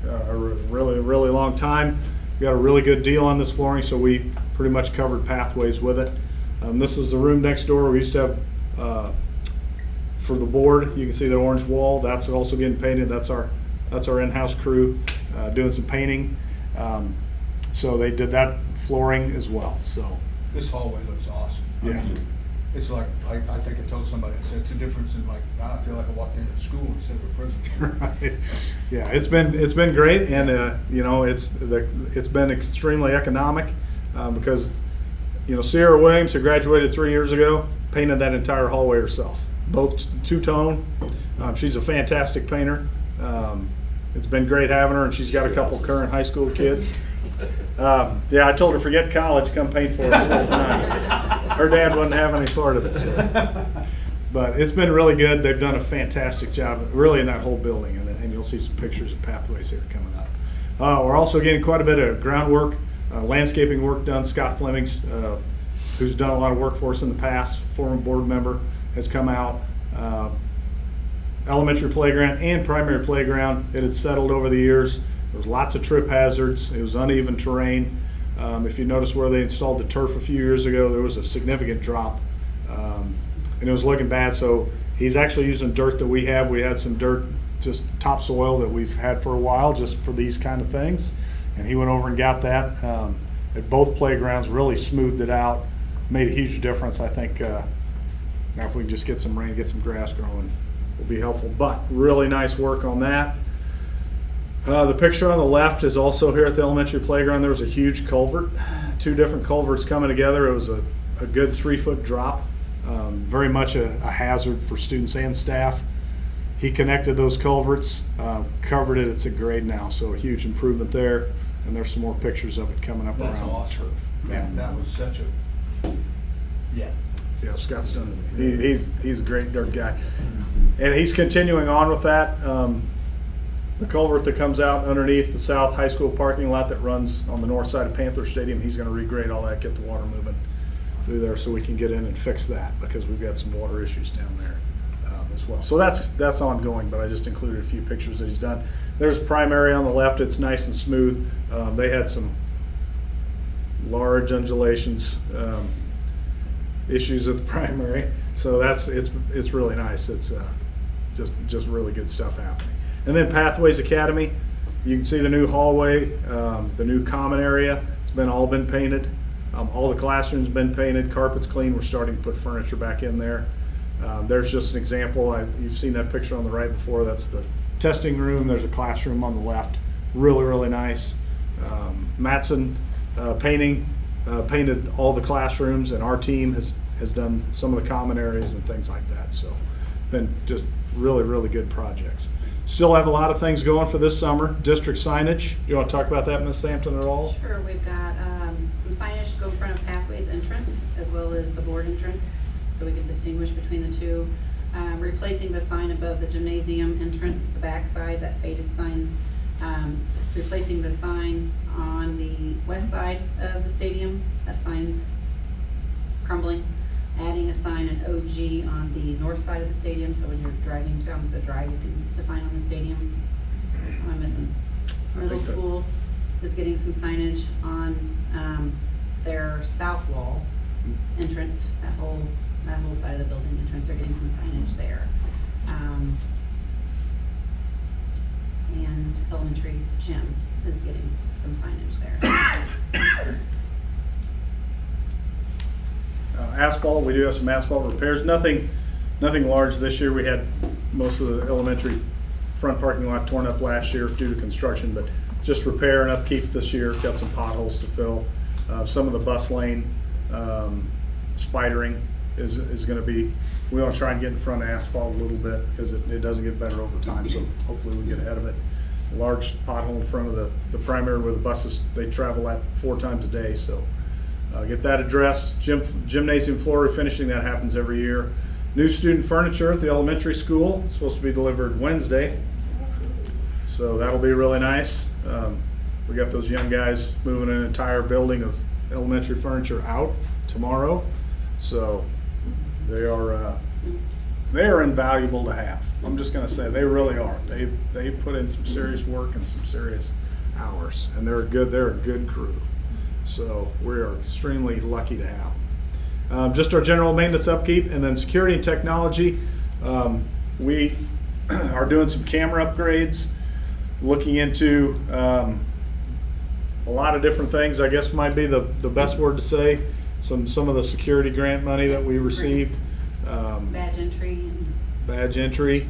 a really long time. We got a really good deal on this flooring, so we pretty much covered Pathways with it. This is the room next door. We used to have for the board. You can see the orange wall. That's also getting painted. That's our in-house crew doing some painting. So they did that flooring as well. So this hallway looks awesome. Yeah. I mean, it's like, I think I told somebody, I said, it's a difference in like, now I feel like I walked into school instead of a prison. Right. Yeah, it's been great, and you know, it's been extremely economic because, you know, Sierra Williams, who graduated 3 years ago, painted that entire hallway herself, both two-tone. She's a fantastic painter. It's been great having her, and she's got a couple current high school kids. Yeah, I told her forget college, come paint for her full time. Her dad wouldn't have any part of it. So. But it's been really good. They've done a fantastic job, really, in that whole building, and you'll see some pictures of Pathways here coming up. We're also getting quite a bit of groundwork, landscaping work done. Scott Flemings, who's done a lot of work for us in the past, former board member, has come out. Elementary playground and primary playground, it had settled over the years. There was lots of trip hazards. It was uneven terrain. If you notice where they installed the turf a few years ago, there was a significant drop, and it was looking bad. So he's actually using dirt that we have. We had some dirt, just topsoil that we've had for a while, just for these kind of things. And he went over and got that at both playgrounds, really smoothed it out, made a huge difference. I think now if we can just get some rain, get some grass growing, will be helpful. But really nice work on that. The picture on the left is also here at the elementary playground. There was a huge culvert, 2 different culverts coming together. It was a good 3-foot drop, very much a hazard for students and staff. He connected those culverts, covered it. It's a grade now, so a huge improvement there. And there's some more pictures of it coming up That's around awesome. the turf. Man, that was such a, yeah. Yeah, Scott's done it. He's a great dirt guy. And he's continuing on with that. The culvert that comes out underneath the South High School parking lot that runs on the north side of Panther Stadium, he's going to regrade all that, get the water moving through there so we can get in and fix that, because we've got some water issues down there as well. So that's ongoing, but I just included a few pictures that he's done. There's primary on the left. It's nice and smooth. They had some large undulations issues at the primary, so it's really nice. It's just really good stuff happening. And then Pathways Academy, you can see the new hallway, the new common area. It's all been painted. All the classrooms been painted. Carpet's clean. We're starting to put furniture back in there. There's just an example. You've seen that picture on the right before. That's the testing room. There's a classroom on the left. Really, really nice. Matson painted all the classrooms, and our team has done some of the common areas and things like that. So, been just really, really good projects. Still have a lot of things going for this summer. District signage. You want to talk about that, Ms. Sampson, at all? Sure, we've got some signage to go in front of Pathways entrance as well as the board entrance, so we can distinguish between the two. Replacing the sign above the gymnasium entrance, the back side, that faded sign. Replacing the sign on the west side of the stadium. That sign's crumbling. Adding a sign, an OG, on the north side of the stadium, so when you're driving down the drive, you can a sign on the stadium. What am I missing? Middle school is getting some signage on their south wall entrance, that whole side of the building entrance. They're getting some signage there. And elementary gym is getting some signage there. Asphalt, we do have some asphalt repairs. Nothing large this year. We had most of the elementary front parking lot torn up last year due to construction, but just repair and upkeep this year. Got some potholes to fill. Some of the bus lane spidering is going to be, we want to try and get in front of asphalt a little bit because it doesn't get better over time, so hopefully we get ahead of it. A large pothole in front of the primary where the buses, they travel at 4 times a day, so get that addressed. Gymnasium floor refinishing, that happens every year. New student furniture at the elementary school, it's supposed to be delivered Wednesday, so that'll be really nice. We got those young guys moving an entire building of elementary furniture out tomorrow, so they are invaluable to have. I'm just going to say they really are. They put in some serious work and some serious hours, and they're a good crew. So we are extremely lucky to have them. Just our general maintenance upkeep, and then security and technology. We are doing some camera upgrades, looking into a lot of different things. I guess might be the best word to say. Some of the security grant money that we received. Badge entry. Badge entry.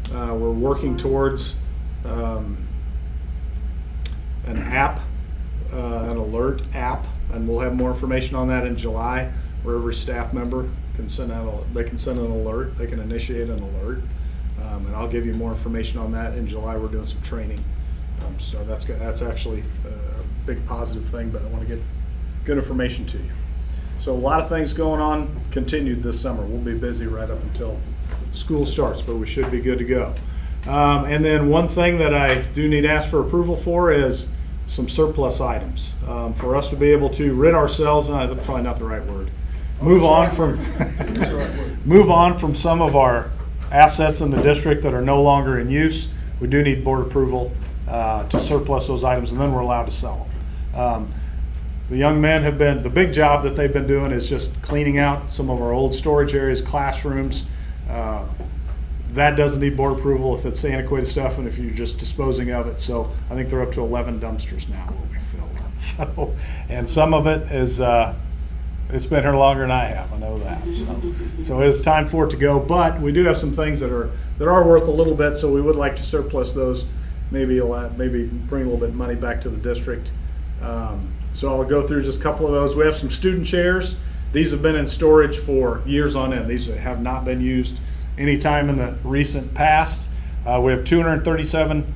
We're working towards an app, an alert app, and we'll have more information on that in July, where every staff member can send out an alert. They can initiate an alert, and I'll give you more information on that in July. We're doing some training, so that's actually a big positive thing. But I want to get good information to you. So a lot of things going on continued this summer. We'll be busy right up until school starts, but we should be good to go. And then one thing that I do need to ask for approval for is some surplus items for us to be able to rid ourselves. No, that's probably not the right word. Move on from some of our assets in the district that are no longer in use. We do need board approval to surplus those items, and then we're allowed to sell them. the young men have been, the big job that they've been doing is just cleaning out some of our old storage areas, classrooms. That doesn't need board approval if it's antiquated stuff and if you're just disposing of it. So I think they're up to 11 dumpsters now will be filled. So, and some of it is, it's been here longer than I have, I know that. So it's time for it to go, but we do have some things that are worth a little bit, so we would like to surplus those, maybe bring a little bit of money back to the district. So I'll go through just a couple of those. We have some student chairs. These have been in storage for years on end. These have not been used any time in the recent past. We have 237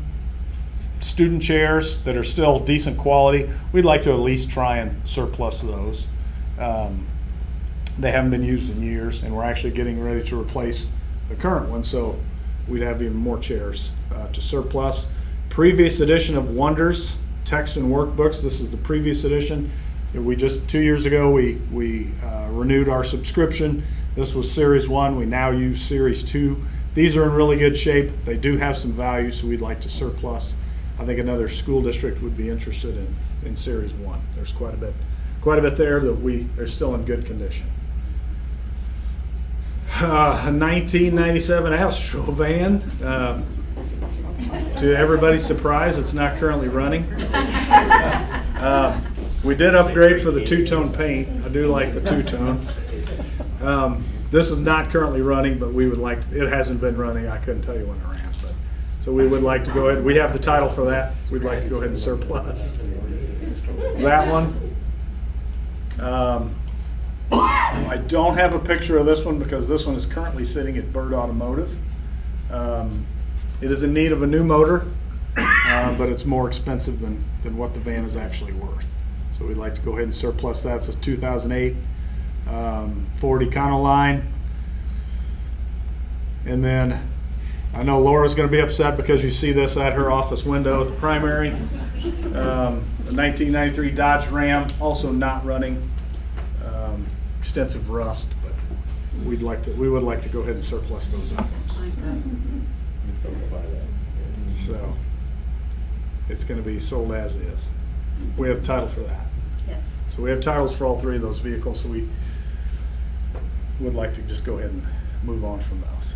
student chairs that are still decent quality. We'd like to at least try and surplus those. They haven't been used in years, and we're actually getting ready to replace the current one, so we'd have even more chairs to surplus. Previous edition of Wonders text and workbooks. This is the previous edition. We just 2 years ago we renewed our subscription. This was Series 1. We now use Series 2. These are in really good shape. They do have some value, so we'd like to surplus. I think another school district would be interested in Series 1. There's quite a bit there that they're still in good condition. A 1997 Astro van. To everybody's surprise, it's not currently running. We did upgrade for the two-tone paint. I do like the two-tone. This is not currently running, but we would like to, it hasn't been running. I couldn't tell you when it ran, but so we would like to go ahead. We have the title for that. We'd like to go ahead and surplus that one. I don't have a picture of this one because this one is currently sitting at Bird Automotive. It is in need of a new motor, but it's more expensive than what the van is actually worth. So we'd like to go ahead and surplus that. It's a 2008 Ford Econoline. And then I know Laura's going to be upset because you see this at her office window at the primary. The 1993 Dodge Ram, also not running. Extensive rust, but we would like to go ahead and surplus those items. So it's going to be sold as is. We have title for that. Yes. So we have titles for all three of those vehicles, so we would like to just go ahead and move on from those.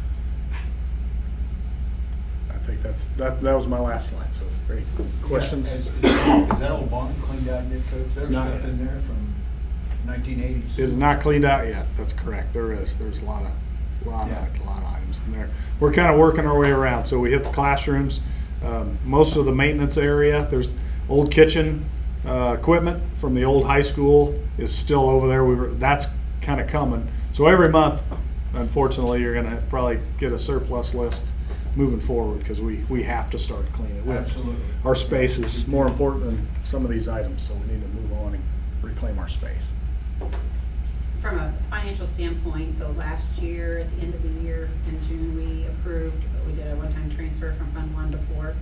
I think that was my last slide. So great questions. Is that old barn cleaned out yet, Coach? There's Not stuff yet. in there from 1980s. It is not cleaned out yet. That's correct. There's a lot of items in there. We're kind of working our way around. So we hit the classrooms, most of the maintenance area. There's old kitchen equipment from the old high school is still over there. That's kind of coming. So every month, unfortunately, you're going to probably get a surplus list moving forward because we have to start cleaning. Absolutely. Our space is more important than some of these items, so we need to move on and reclaim our space. From a financial standpoint, so last year, at the end of the year, in June, we did a one-time transfer from Fund 1 to 4,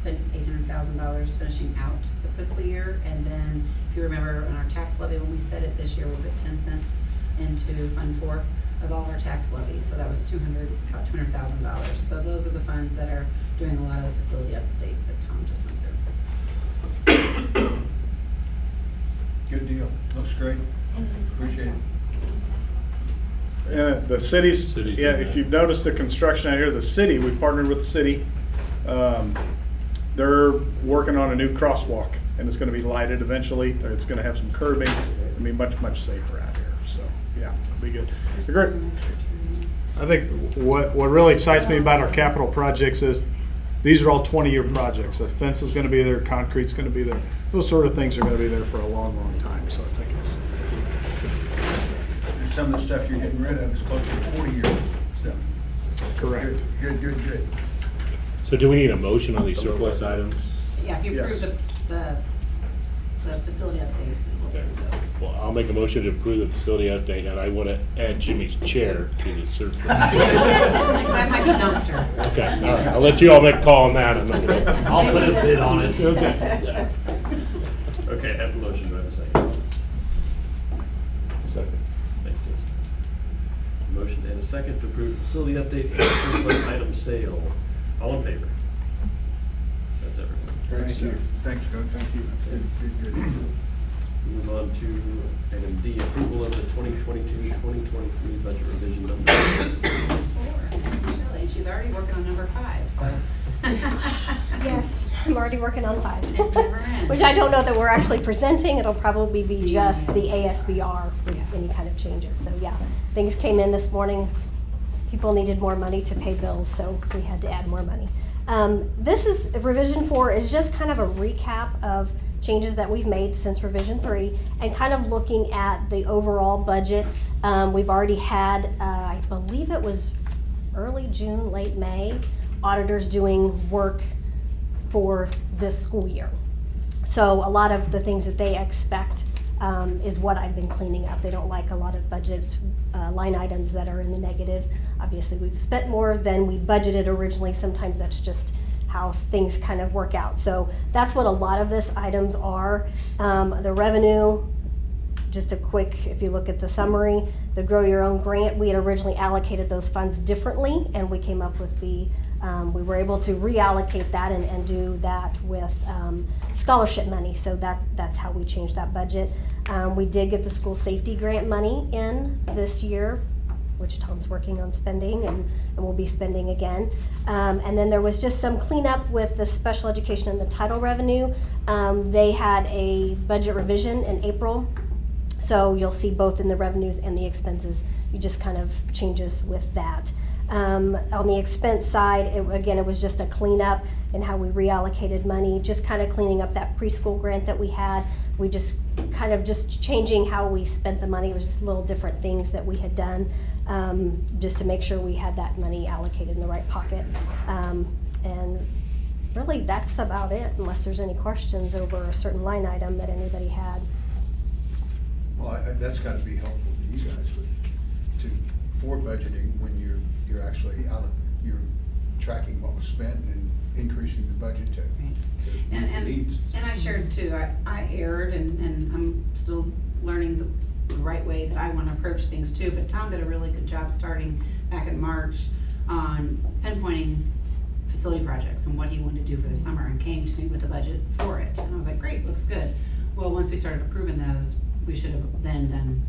$800,000 finishing out the fiscal year. And then, if you remember, on our tax levy, when we set it this year, we put 10 cents into Fund 4 of all our tax levies. So that was about $200,000. So those are the funds that are doing a lot of the facility updates that Tom just went through. Good deal. Looks great. Appreciate it. And the cities, yeah, if you've noticed the construction out here, the city, we partnered with the city. They're working on a new crosswalk, and it's going to be lighted eventually. It's going to have some curbing. It'll be much, much safer out here. So, yeah, it'll be good. Great. I think what really excites me about our capital projects is these are all 20-year projects. The fence is going to be there, concrete's going to be there. Those sort of things are going to be there for a long, long time. So I think it's And some of the stuff you're getting rid of is closer to 40-year stuff. correct. Good. So do we need a motion on these surplus items? Yeah, if you Yes. approve the facility update, we'll do those. Well, I'll make a motion to approve the facility update, and I want to add Jimmy's chair to the surplus. That might be dumpster. Okay, all right, I'll let you all make a call on that. I'll put a bid on it. Okay. Okay, have a motion, do I have a second? Second. Thank you. Motion and a second to approve the facility update and surplus item sale. All in favor? That's everyone. Thank you. Thanks, Coach. Thank you. Good. Move on to item D, approval of the 2022-2023 budget revision number 4. Shelley, and she's already working on number 5, so. Yes, I'm already working on 5. It never ends. Which I don't know that we're actually presenting. It'll probably be just the ASBR with any kind of changes. So yeah, things came in this morning. People needed more money to pay bills, so we had to add more money. This is, revision 4 is just kind of a recap of changes that we've made since revision 3 and kind of looking at the overall budget. We've already had, I believe it was early June, late May, auditors doing work for this school year. So a lot of the things that they expect is what I've been cleaning up. They don't like a lot of budgets, line items that are in the negative. Obviously, we've spent more than we budgeted originally. Sometimes that's just how things kind of work out. So that's what a lot of this items are. The revenue, just a quick, if you look at the summary, the Grow Your Own grant, we had originally allocated those funds differently, and we came up with the, we were able to reallocate that and do that with scholarship money. So that's how we changed that budget. We did get the school safety grant money in this year, which Tom's working on spending and will be spending again. And then there was just some cleanup with the special education and the title revenue. They had a budget revision in April, so you'll see both in the revenues and the expenses. You just kind of changes with that. On the expense side, it was just a cleanup in how we reallocated money, just kind of cleaning up that preschool grant that we had. We just kind of just changing how we spent the money. It was just little different things that we had done just to make sure we had that money allocated in the right pocket. And really, that's about it, unless there's any questions over a certain line item that anybody had. Well, that's gotta be helpful to you guys for budgeting when you're actually you're tracking what was spent and increasing the budget to meet the needs. And I shared too, I erred and I'm still learning the right way that I want to approach things too, but Tom did a really good job starting back in March on pinpointing facility projects and what he wanted to do for the summer and came to me with a budget for it. And I was like, great, looks good. Well, once we started approving those, we should have then done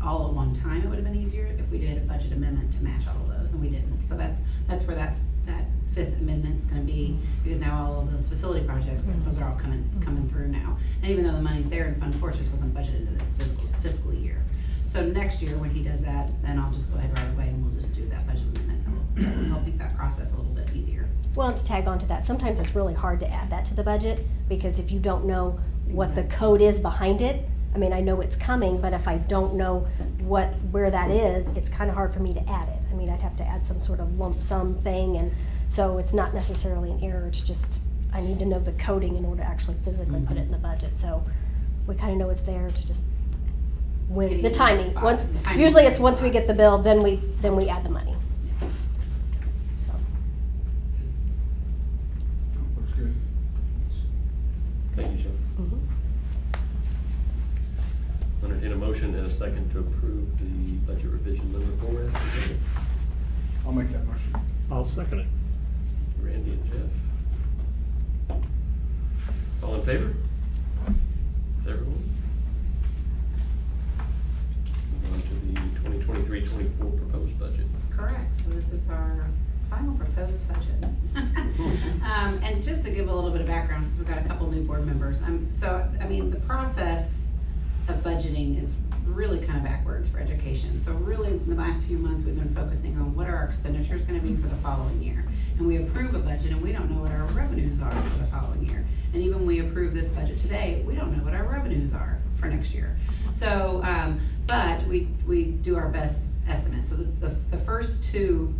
all at one time. It would have been easier if we did a budget amendment to match all of those, and we didn't. So that's where that fifth amendment's gonna be, because now all of those facility projects, those are all coming through now. And even though the money's there in Fund 4, it just wasn't budgeted into this fiscal year. So next year, when he does that, then I'll just go ahead right away and we'll just do that budget amendment. That will help make that process a little bit easier. Well, and to tag on to that, sometimes it's really hard to add that to the budget, because if you don't know what the code is behind it, I mean, I know it's coming, but if I don't know where that is, it's kind of hard for me to add it. I mean, I'd have to add some sort of lump sum thing, and so it's not necessarily an error, it's just, I need to know the coding in order to actually physically put it in the budget. So we kind of know it's there, it's just when the timing. Usually it's once we get the bill, then we add the money. So. Looks good. Thank you, Sean. Entertain a motion and a second to approve the budget revision number 4 as presented. I'll make that motion. I'll second it. Randy and Jeff. All in favor? Is everyone? Move on to the 2023-24 proposed budget. Correct, so this is our final proposed budget. And just to give a little bit of background, since we've got a couple new board members, the process of budgeting is really kind of backwards for education. So really, in the last few months, we've been focusing on what are our expenditures gonna be for the following year. And we approve a budget and we don't know what our revenues are for the following year. And even when we approve this budget today, we don't know what our revenues are for next year. So, but we do our best estimate. So the first two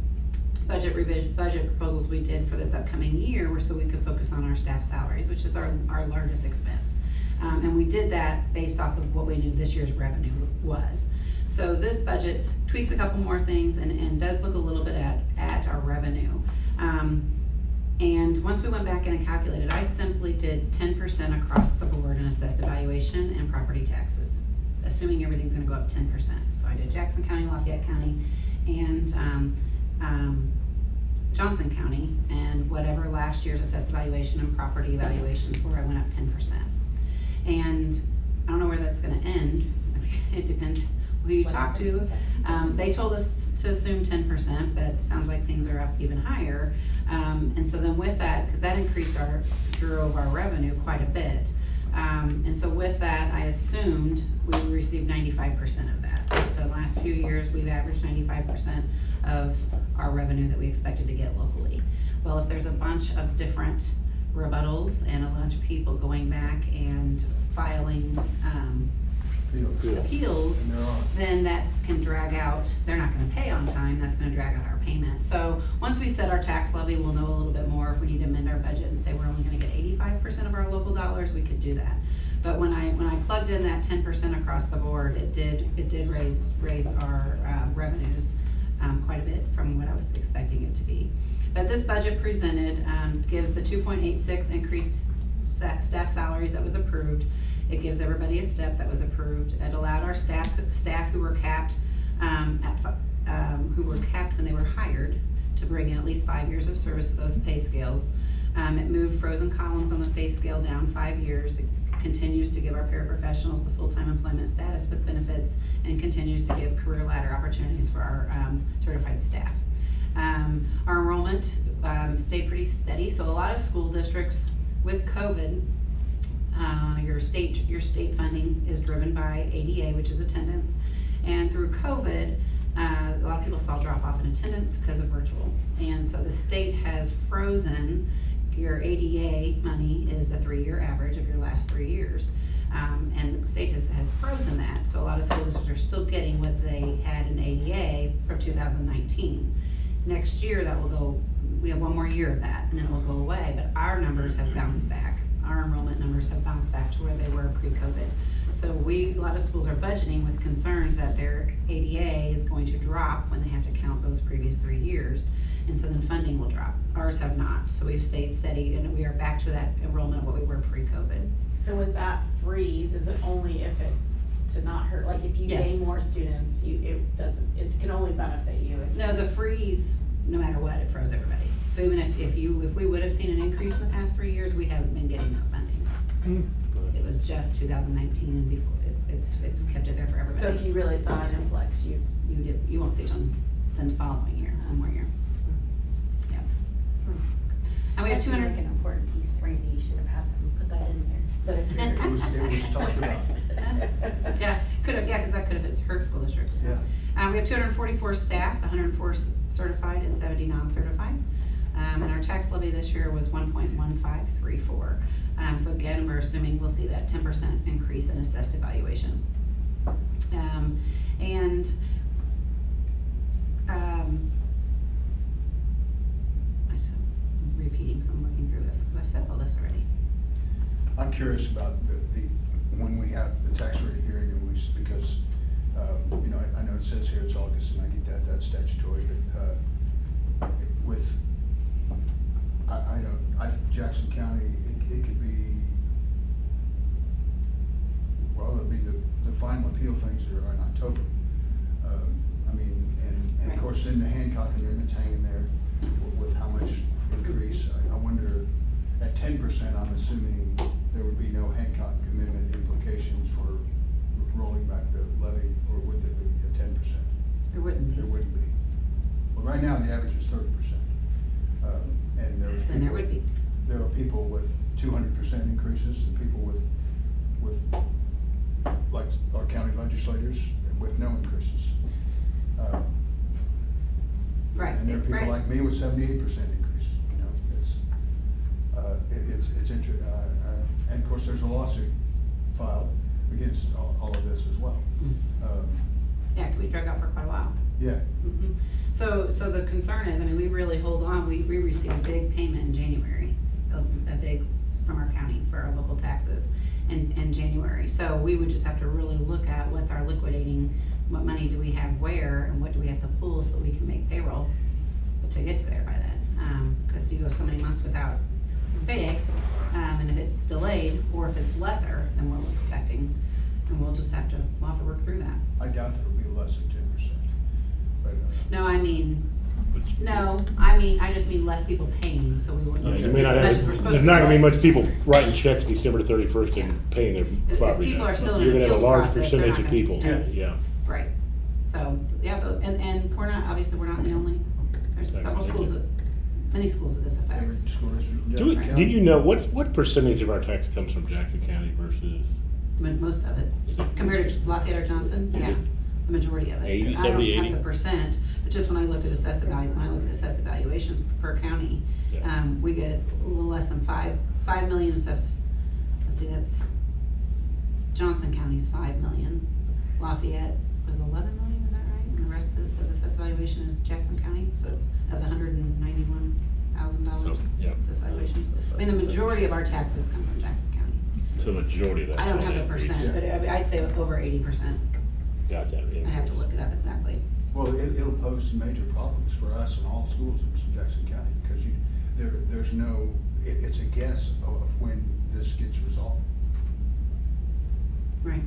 budget proposals we did for this upcoming year were so we could focus on our staff salaries, which is our largest expense. And we did that based off of what we knew this year's revenue was. So this budget tweaks a couple more things and does look a little bit at our revenue. And once we went back in and calculated, I simply did 10% across the board in assessed evaluation and property taxes, assuming everything's gonna go up 10%. So I did Jackson County, Lafayette County, and Johnson County, and whatever last year's assessed evaluation and property evaluations were, I went up 10%. And I don't know where that's gonna end. It depends who you talk to. They told us to assume 10%, but it sounds like things are up even higher. And so then with that, because that drove our revenue quite a bit. And so with that, I assumed we would receive 95% of that. So last few years, we've averaged 95% of our revenue that we expected to get locally. Well, if there's a bunch of different rebuttals and a bunch of people going back and filing appeals, And there are. then that can drag out, they're not gonna pay on time, that's gonna drag out our payment. So once we set our tax levy, we'll know a little bit more. If we need to amend our budget and say we're only gonna get 85% of our local dollars, we could do that. But when I plugged in that 10% across the board, it did raise our revenues quite a bit from what I was expecting it to be. But this budget presented gives the 2.86 increased staff salaries that was approved. It gives everybody a step that was approved. It allowed our staff who were capped when they were hired to bring in at least 5 years of service to those pay scales. It moved frozen columns on the pay scale down 5 years. It continues to give our paraprofessionals the full-time employment status with benefits, and continues to give career ladder opportunities for our certified staff. Our enrollment stayed pretty steady. So a lot of school districts with COVID, your state funding is driven by ADA, which is attendance. And through COVID, a lot of people saw a drop off in attendance because of virtual. And so the state has frozen your ADA money is a 3-year average of your last 3 years. And the state has frozen that. So a lot of school districts are still getting what they had in ADA from 2019. Next year, that will go, we have 1 more year of that, and then it will go away. But our numbers have bounced back. Our enrollment numbers have bounced back to where they were pre-COVID. So a lot of schools are budgeting with concerns that their ADA is going to drop when they have to count those previous 3 years. And so then funding will drop. Ours have not. So we've stayed steady, and we are back to that enrollment of what we were pre-COVID. So with that freeze, is it only if it, to not hurt, like if you Yes. gain more students, it can only benefit you? No, the freeze, no matter what, it froze everybody. So even if we would have seen an increase in the past 3 years, we haven't been getting that funding. It was just 2019 and before. It's kept it there for everybody. So if you really saw an influx, you won't see it on the following year, one more year. Yeah. And we have That seemed 200. like an important piece, Randy, you should have had them put that in there. It was talked about. Yeah, because that could have hurt school districts. Yeah. We have 244 staff, 104 certified and 70 non-certified. And our tax levy this year was 1.1534. So again, we're assuming we'll see that 10% increase in assessed evaluation. I'm repeating, so I'm looking through this because I've said all this already. I'm curious about when we have the tax rate hearing, and because, I know it says here it's August, and I get that's statutory, but, Jackson County, it could be, well, it'll be the final appeal things are in October. And of course, in the Hancock amendment's hanging there with how much increase. I wonder, at 10%, I'm assuming there would be no Hancock amendment implications for rolling back the levy, or would there be a 10%? There wouldn't be. There wouldn't be. Well, right now, the average is 30%. And Then there would be. There are people with 200% increases, and people with like our county legislators with no increases. Right. And there are people like me with 78% increase. It's interesting. And of course, there's a lawsuit filed against all of this as well. Yeah, it could be drug out for quite a while. Yeah. Mm-hmm. So the concern is, we really hold on. We received a big payment in January, a big from our county for our local taxes in January. So we would just have to really look at what's our liquidating, what money do we have where, and what do we have to pull so we can make payroll to get to there by then. Because you go so many months without payday, and if it's delayed or if it's lesser than what we're expecting, then we'll have to work through that. I doubt there will be less than 10%. But, No, No, I just mean less people paying, so we wouldn't Yeah, receive you may not as much have, as we're supposed to. there's not gonna be right? much people writing checks December 31st and paying their If property people are tax. still in an You're gonna have a appeals large process, they're percentage not of people, gonna pay. yeah. Right, so, yeah, and we're not, obviously, we're not the only, there's several schools that, many schools that this affects. Do you know, what percentage of our tax comes from Jackson County versus? Most of it, Is it- compared to Lafayette or Johnson, Is yeah, it the majority of it. 80, I 70, don't 80? have the percent, but just when I looked at assessed evaluations per county, Yeah. we get a little less than 5 million assessed, let's see, that's, Johnson County's 5 million, Lafayette was 11 million, is that right? And the rest of the assessed evaluation is Jackson County, so it's of the $191,000 So, yeah. assessed valuation. I mean, the majority of our taxes come from Jackson County. So the majority of that. I don't have the percent, but I'd say over 80%. Got that, yeah. I'd have to look it up exactly. Well, it'll pose some major problems for us and all schools in Jackson County, because there's no, it's a guess of when this gets resolved. Right.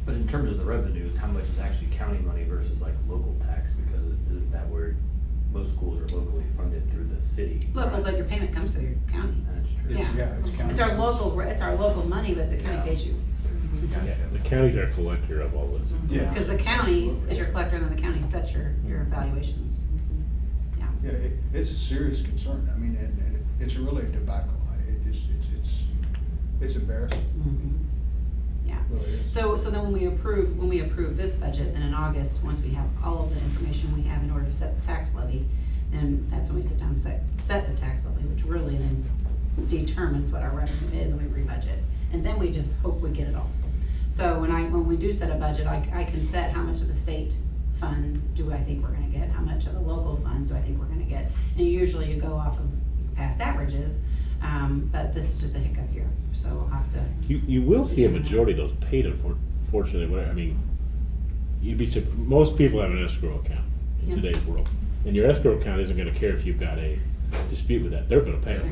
But in terms of the revenues, how much is actually county money versus like local tax? Because isn't that where most schools are locally funded through the city? Local, but your payment comes through your county. That's true. Yeah. It's county. It's our local money, but the county pays you. Yeah, the county's our collector of all this. Yeah. Because the counties is your collector, and then the county sets your evaluations. Yeah. Yeah, it's a serious concern. I mean, and it's really a debacle. It's embarrassing. Yeah. It really is. So then when we approve this budget, then in August, once we have all of the information we have in order to set the tax levy, then that's when we sit down and set the tax levy, which really then determines what our revenue is, and we rebudget. And then we just hope we get it all. So when we do set a budget, I can set how much of the state funds do I think we're gonna get, how much of the local funds do I think we're gonna get. And usually you go off of past averages, but this is just a hiccup year, so we'll have to. You will see a majority of those paid, unfortunately. I mean, most people have an escrow account in Yeah. today's world. And your escrow account isn't gonna care if you've got a dispute with that. They're gonna pay it.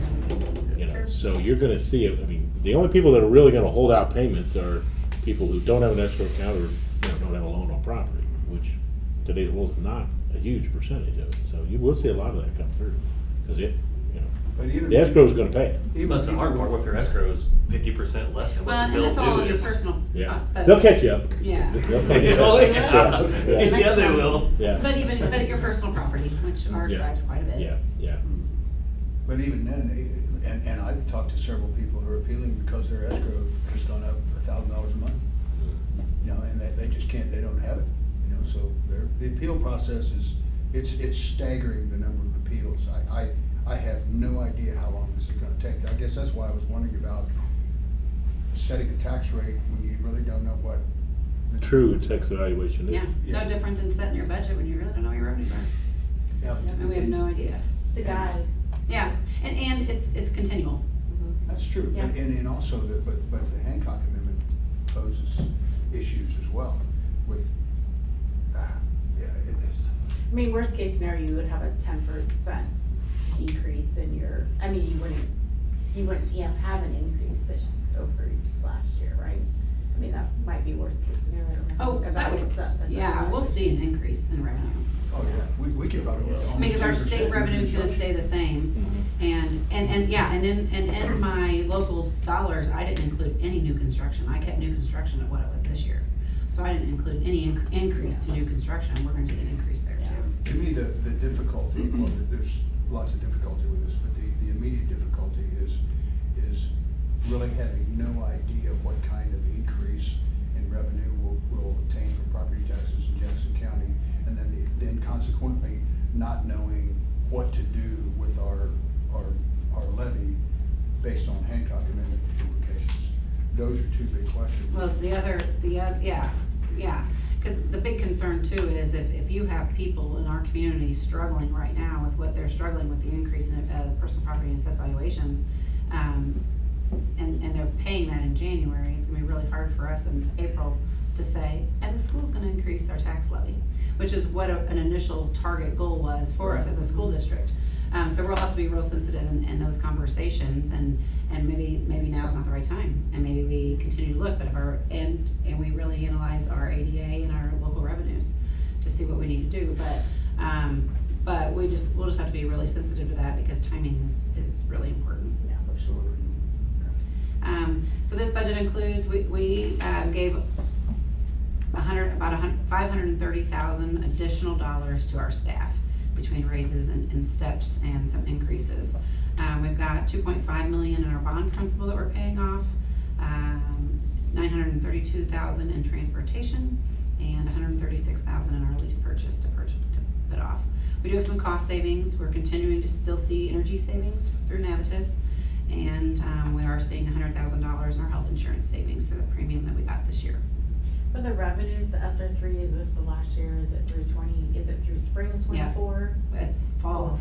You know, True. so you're gonna see it. I mean, the only people that are really gonna hold out payments are people who don't have an escrow account or don't have a loan on property, which today's world is not a huge percentage of it. So you will see a lot of that come through, because But even the escrow's gonna pay it. But the hard part with your escrow is 50% less than Well, what and the bill that's all due in your is. personal. Yeah, but- they'll catch you up. Yeah. They'll catch you Oh, up. yeah. Yeah. Yeah, they will. Yeah. But at your personal property, which ours Yeah. drives quite a bit. Yeah. But even then, and I've talked to several people who are appealing because their escrow has gone up $1,000 a month. You know, and they just can't, they don't have it, you know, so the appeal process it's staggering the number of appeals. I have no idea how long this is gonna take. I guess that's why I was wondering about setting a tax rate when you really don't know what. the- True tax evaluation is. Yeah, no different than setting your budget when you really don't know what your revenues are. Yeah. And we have no idea. It's a guide. Yeah, and it's continual. That's true, Yeah. and also, but the Hancock Amendment poses issues as well with, I mean, worst case scenario, you would have a 10% decrease in your, I mean, you wouldn't have an increase over last year, right? I mean, that might be worst case scenario. Oh, Because that would, was yeah, we'll see an increase in revenue. oh yeah, we could probably. get almost Because our 3% state revenue is gonna construction. stay the same. And yeah, and in my local dollars, I didn't include any new construction. I kept new construction at what it was this year. So I didn't include any increase to new construction. We're gonna see an increase there too. To me, the difficulty, well, there's lots of difficulty with this, but the immediate difficulty is really having no idea what kind of increase in revenue we'll obtain from property taxes in Jackson County, and then consequently not knowing what to do with our levy based on Hancock Amendment implications. Those are two big questions. Well, yeah, because the big concern too is if you have people in our community struggling right now with what they're struggling with the increase in personal property and assessed valuations, and they're paying that in January, it's gonna be really hard for us in April to say, and the school's gonna increase our tax levy, which is what an initial target goal was for us as a school district. So we'll have to be real sensitive in those conversations, and maybe now's not the right time, and maybe we continue to look, but and we really analyze our ADA and our local revenues to see what we need to do, but But we'll just have to be really sensitive to that because timing is really important. Absolutely. So this budget includes, we gave about $530,000 additional dollars to our staff between raises and steps and some increases. We've got $2.5 million in our bond principal that we're paying off, $932,000 in transportation, and $136,000 in our lease purchase to put off. We do have some cost savings. We're continuing to still see energy savings through Navitas, and we are seeing $100,000 in our health insurance savings through the premium that we got this year. For the revenues, the ESSER 3, is this the last year? Is it through spring 24? It's fall.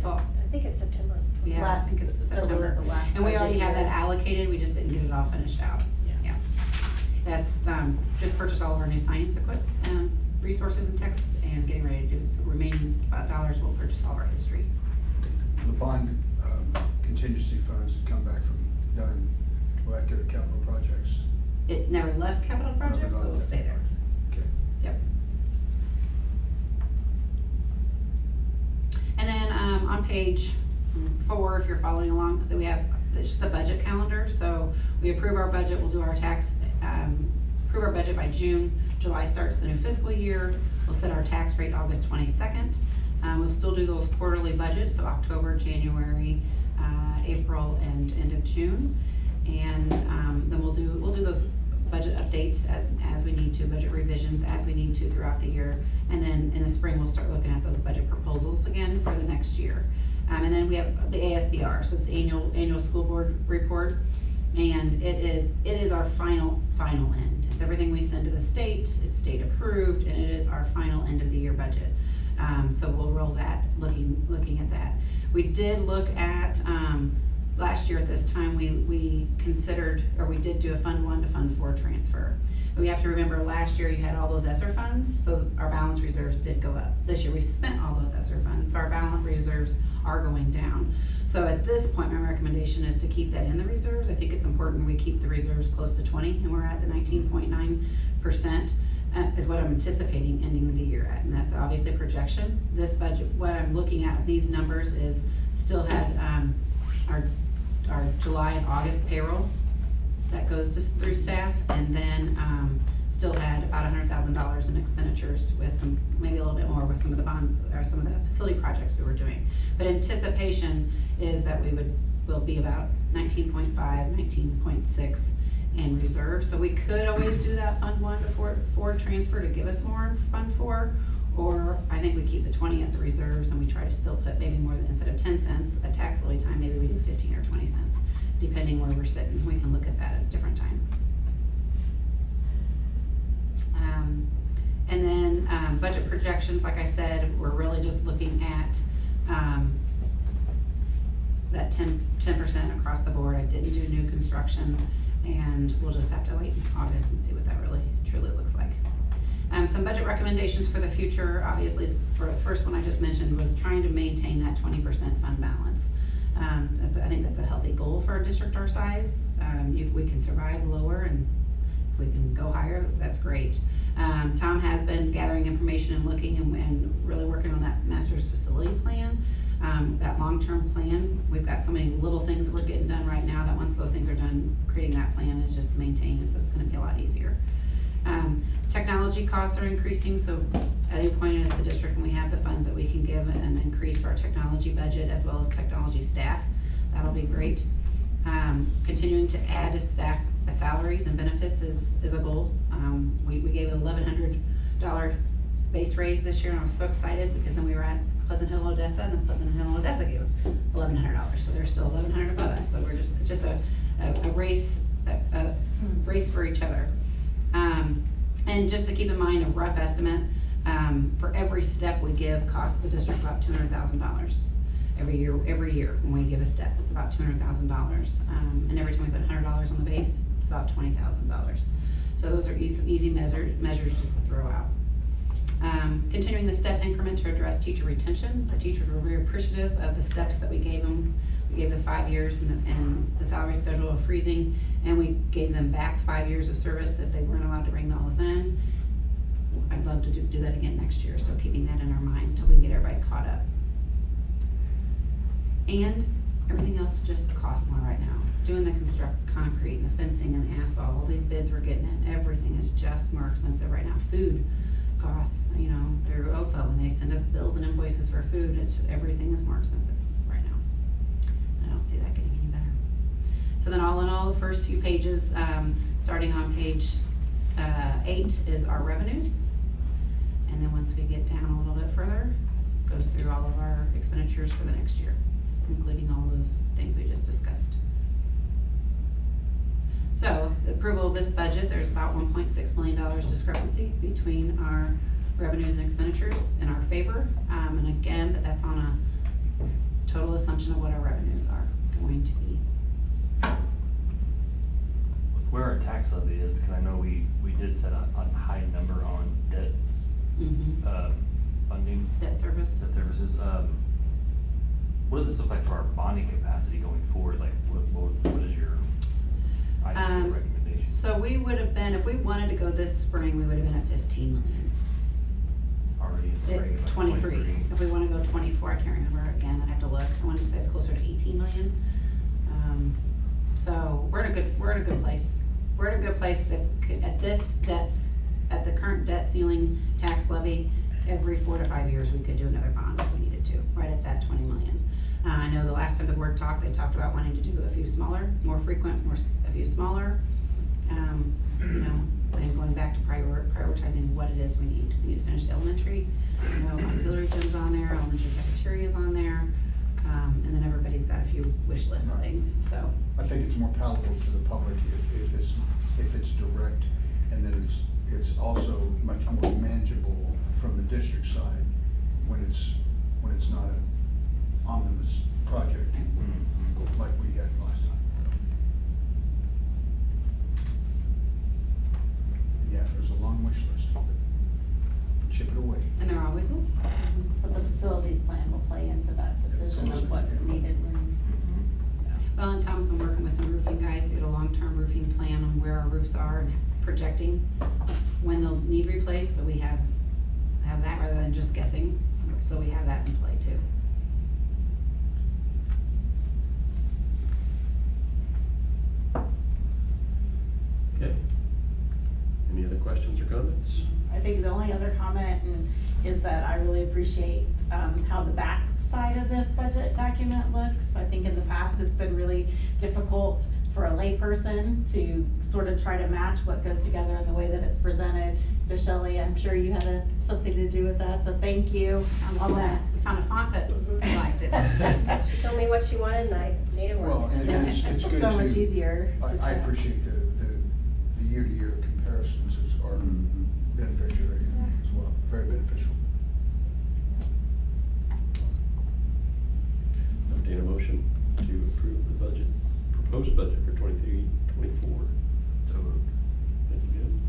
Fall. I think it's September. Yeah, I think it's September. And we already have that allocated, we just didn't get it all finished out. Yeah. That's, just purchase all of our new science equipment, resources and text, and getting ready to do the remaining dollars, we'll purchase all of our history. The bond contingency funds that come back from done, will that go to capital projects? It never left capital projects, so it'll stay there. Okay. Yep. And then, on page 4, if you're following along, that we have just the budget calendar. So we approve our budget, we'll do our tax, approve our budget by June. July starts the new fiscal year. We'll set our tax rate August 22nd. We'll still do those quarterly budgets, so October, January, April, and end of June. And then we'll do those budget updates as we need to, budget revisions as we need to throughout the year. And then in the spring, we'll start looking at those budget proposals again for the next year. And then we have the ASBR, so it's the annual school board report. And it is our final end. It's everything we send to the state, it's state approved, and it is our final end of the year budget. So we'll roll that, looking at that. We did look at, last year at this time, we considered, or we did do a Fund 1 to Fund 4 transfer. But we have to remember last year you had all those ESSER funds, so our balance reserves did go up. This year we spent all those ESSER funds, so our balance reserves are going down. So at this point, my recommendation is to keep that in the reserves. I think it's important we keep the reserves close to 20, and we're at the 19.9%. Is what I'm anticipating ending the year at, and that's obviously a projection. This budget, what I'm looking at, these numbers is still had our July and August payroll that goes through staff, and then still had about $100,000 in expenditures with some, maybe a little bit more with some of the bond or some of the facility projects we were doing. But anticipation is that will be about 19.5, 19.6 in reserve. So we could always do that Fund 1 to 4 transfer to give us more in Fund 4, or I think we keep the 20 at the reserves and we try to still put maybe more than, instead of 10 cents at tax levy time, maybe we do 15 or 20 cents, depending where we're sitting. We can look at that at a different time. And then budget projections, like I said, we're really just looking at that 10% across the board. I didn't do new construction, and we'll just have to wait in August and see what that really truly looks like. Some budget recommendations for the future, obviously, for the first one I just mentioned, was trying to maintain that 20% fund balance. I think that's a healthy goal for a district our size. We can survive lower, and if we can go higher, that's great. Tom has been gathering information and looking and really working on that master's facility plan. That long-term plan, we've got so many little things that we're getting done right now that once those things are done, creating that plan is just maintained, so it's gonna be a lot easier. Technology costs are increasing, so at any point as the district, when we have the funds that we can give an increase to our technology budget as well as technology staff, that'll be great. Continuing to add staff salaries and benefits is a goal. We gave an $1,100 base raise this year, and I was so excited because then we were at Pleasant Hill, Odessa, and then Pleasant Hill, Odessa gave us $1,100, so they're still $1,100 above us. So we're just a race for each other. And just to keep in mind, a rough estimate, for every step we give costs the district about $200,000 every year. When we give a step, it's about $200,000, and every time we put $100 on the base, it's about $20,000. So those are easy measures just to throw out. Continuing the step increment to address teacher retention. The teachers were very appreciative of the steps that we gave them. We gave the 5 years and the salary schedule of freezing, and we gave them back 5 years of service if they weren't allowed to bring those in. I'd love to do that again next year, so keeping that in our mind till we get everybody caught up. And everything else just costs more right now. Doing the concrete and the fencing and the asphalt, all these bids we're getting in, everything is just more expensive right now. Food costs, you know, through OPA, when they send us bills and invoices for food, everything is more expensive right now. I don't see that getting any better. So then all in all, the first few pages, starting on page 8 is our revenues. And then once we get down a little bit further, goes through all of our expenditures for the next year, including all those things we just discussed. So, the approval of this budget, there's about $1.6 million discrepancy between our revenues and expenditures in our favor. And again, but that's on a total assumption of what our revenues are going to be. Where our tax levy is, because I know we did set a high number on debt funding. Debt service. Debt services. What does this look like for our bonding capacity going forward? Like, what is your ideal recommendation? So we would have been, if we wanted to go this spring, we would have been at 15 million. Already in the spring, like 23. If we want to go 24, I can't remember. Again, I'd have to look. I want to say it's closer to 18 million. So we're in a good place. We're in a good place at the current debt ceiling tax levy. Every 4 to 5 years, we could do another bond if we needed to, right at that 20 million. I know the last time the board talked, they talked about wanting to do a few smaller, more frequent, a few smaller, you know, and going back to prioritizing what it is we need. We need to finish the elementary, you know, auxiliary gyms on there, elementary cafeterias on there, and then everybody's got a few wish list things, so. I think it's more palatable to the public if it's direct, and then it's also much more manageable from the district side when it's not an omnibus project like we had last time. Yeah, there's a long wish list. Chip it away. And there always will. But the facilities plan will play into that decision of what's needed when. Well, and Tom's been working with some roofing guys to get a long-term roofing plan on where our roofs are and projecting when they'll need replaced, so we have that rather than just guessing, so we have that in play too. Okay. Any other questions or comments? I think the only other comment is that I really appreciate how the back side of this budget document looks. I think in the past it's been really difficult for a layperson to sort of try to match what goes together in the way that it's presented. So Shelley, I'm sure you had something to do with that, so thank you on that. We found a font that I liked it. She told me what she wanted and I made it work. Well, and it's good to. So much easier. I appreciate the year-to-year comparisons are beneficial as well, very beneficial. Entertain a motion to approve the budget, proposed budget for 23-24. So moved. Thank you, Jim.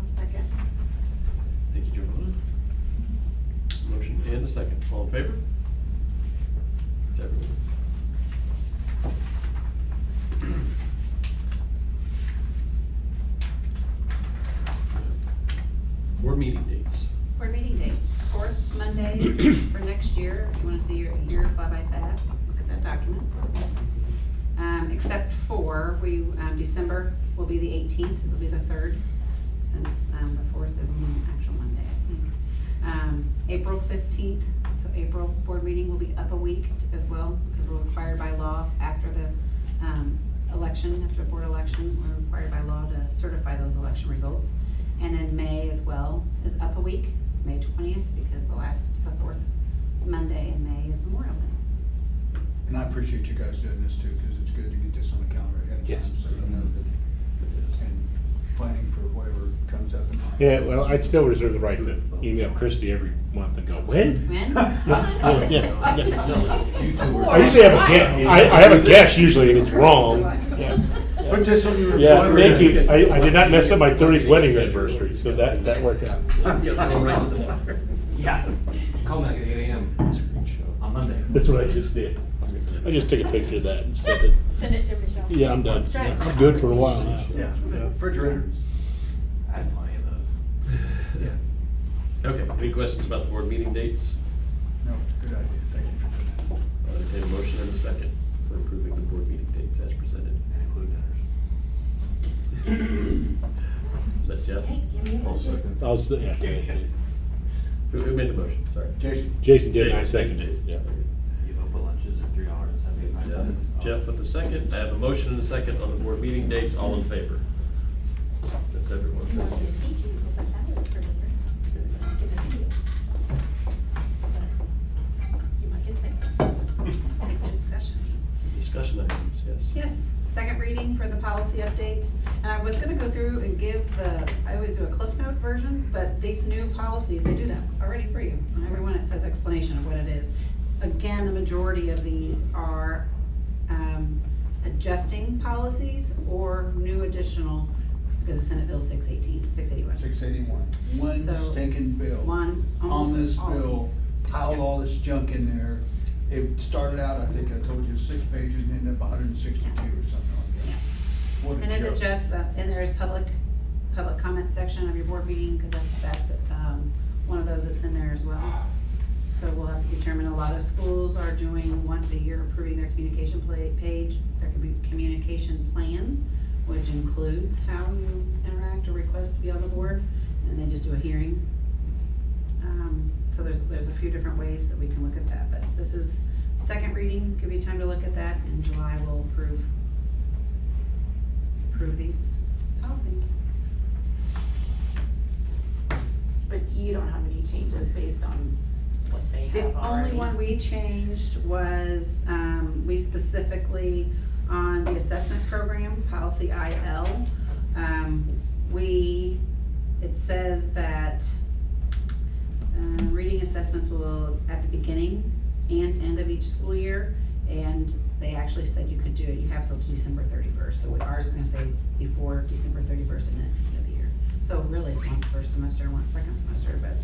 I'll second. Thank you, Giovanna. Motion and a second. All in favor? It's everyone. Board meeting dates. Board meeting dates, 4th Monday for next year. If you want to see your year fly by fast, look at that document. Except for December will be the 18th, it will be the 3rd, since the 4th is an actual Monday, I think. April 15th, so April board meeting will be up a week as well, because we're required by law after the election, after the board election, we're required by law to certify those election results. And then May as well is up a week, it's May 20th, because the 4th Monday in May is Memorial Day. And I appreciate you guys doing this too, because it's good to get this on the calendar ahead of time, Yes. so you know that, and planning for whatever comes up in mind. Yeah, well, I'd still reserve the right to email Christie every month and go, when? When? Yeah. I usually have a guess, I have a guess usually, and it's wrong. Yeah. Put this on your. Yeah, refrigerator. thank you. I did not mess up my 30th wedding anniversary, so that worked out. Yeah. Call me like at 8 a.m. on Monday. That's what I just did. I just took a picture of that and sent it. Send it to Michelle. Yeah, I'm done. Strike. I'm good for a while now. Yeah, refrigerator. I had plenty of those. Yeah. Okay, any questions about the board meeting dates? No, good idea, thank you for doing that. I'll entertain a motion and a second for approving the board meeting dates as presented. And include dinners. Is that Jeff? Hey, give me a motion. Who made the motion? Sorry. Jason did, and I seconded it, yeah. You open lunches at $3.75. Jeff with the second. I have a motion and a second on the board meeting dates. All in favor? That's everyone. You want Thank to you. teach you with a silence for dinner. Give it to you. You might get sick. Discussion. Discussion items, yes. Yes, second reading for the policy updates. And I was gonna go through and give I always do a Cliff Note version, but these new policies, they do that already for you. On every one it says explanation of what it is. Again, the majority of these are adjusting policies or new additional, because it's Senate Bill 681. 681, one So, stinking bill. One, On almost this all of bill, these. piled all this junk in there. It started out, I think I told you, 6 pages and ended up 162 or something like that. What a And it joke. adjusts that, and there is public comment section of your board meeting, because that's one of those that's in there as well. So we'll have to determine, a lot of schools are doing once a year approving their communication page, their communication plan, which includes how you interact or request to be on the board, and then just do a hearing. So there's a few different ways that we can look at that, but this is second reading, give you time to look at that. In July, we'll approve these policies. But you don't have any changes based on what they have The already? only one we changed was, we specifically, on the assessment program, policy IL, it says that, reading assessments will, at the beginning and end of each school year, and they actually said you could do it, you have till December 31st, so ours is gonna say before December 31st and then end of the year. So really, it's one first semester and one second semester, but,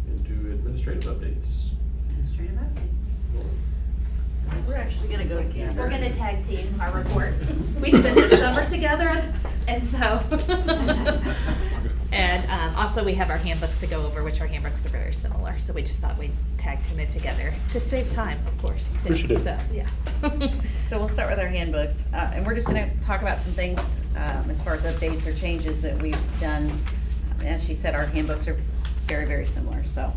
Into administrative updates. administrative updates. We're actually gonna go together. We're gonna tag team our report. We spent the summer together, and so. And also, we have our handbooks to go over, which our handbooks are very similar. So we just thought we'd tag team it together to save time, of course. Too. Appreciate it. So yes. So we'll start with our handbooks, and we're just gonna talk about some things, as far as updates or changes that we've done. As she said, our handbooks are very, very similar, so.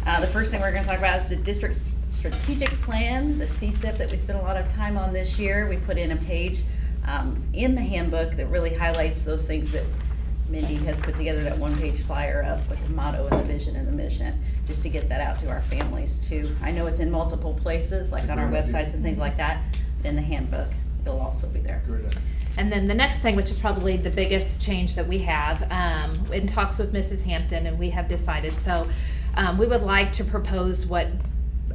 The first thing we're gonna talk about is the district's strategic plan, the CSIP that we spent a lot of time on this year. We put in a page, in the handbook that really highlights those things that Mindy has put together, that one-page flyer up with the motto and the vision and the mission, just to get that out to our families too. I know it's in multiple places, like on our websites and things like that, but in the handbook, it'll also be there. And then the next thing, which is probably the biggest change that we have, in talks with Mrs. Hampton, and we have decided, so we would like to propose what,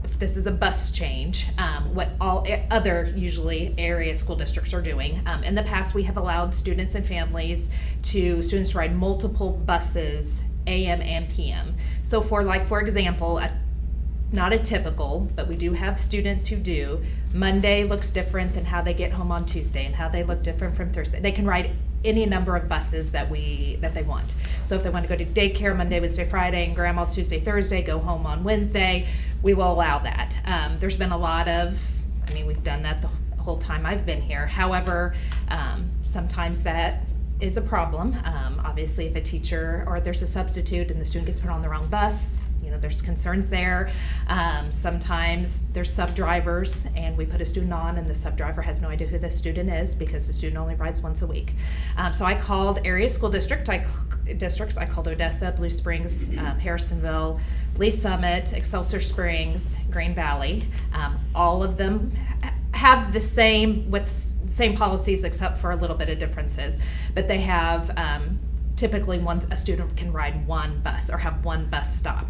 if this is a bus change, what all other usually area school districts are doing. In the past, we have allowed students and families to ride multiple buses, AM and PM. So for example, not a typical, but we do have students who do. Monday looks different than how they get home on Tuesday, and how they look different from Thursday. They can ride any number of buses that they want. So if they want to go to daycare Monday, Wednesday, Friday, and grandma's Tuesday, Thursday, go home on Wednesday, we will allow that. There's been a lot of, we've done that the whole time I've been here. However, sometimes that is a problem. Obviously, if a teacher or there's a substitute and the student gets put on the wrong bus, there's concerns there. Sometimes there's sub-drivers, and we put a student on and the sub-driver has no idea who the student is because the student only rides once a week. So I called area school districts. I called Odessa, Blue Springs, Harrisonville, Lee Summit, Excelsior Springs, Green Valley. All of them have the same policies except for a little bit of differences, but they have typically a student can ride one bus or have one bus stop.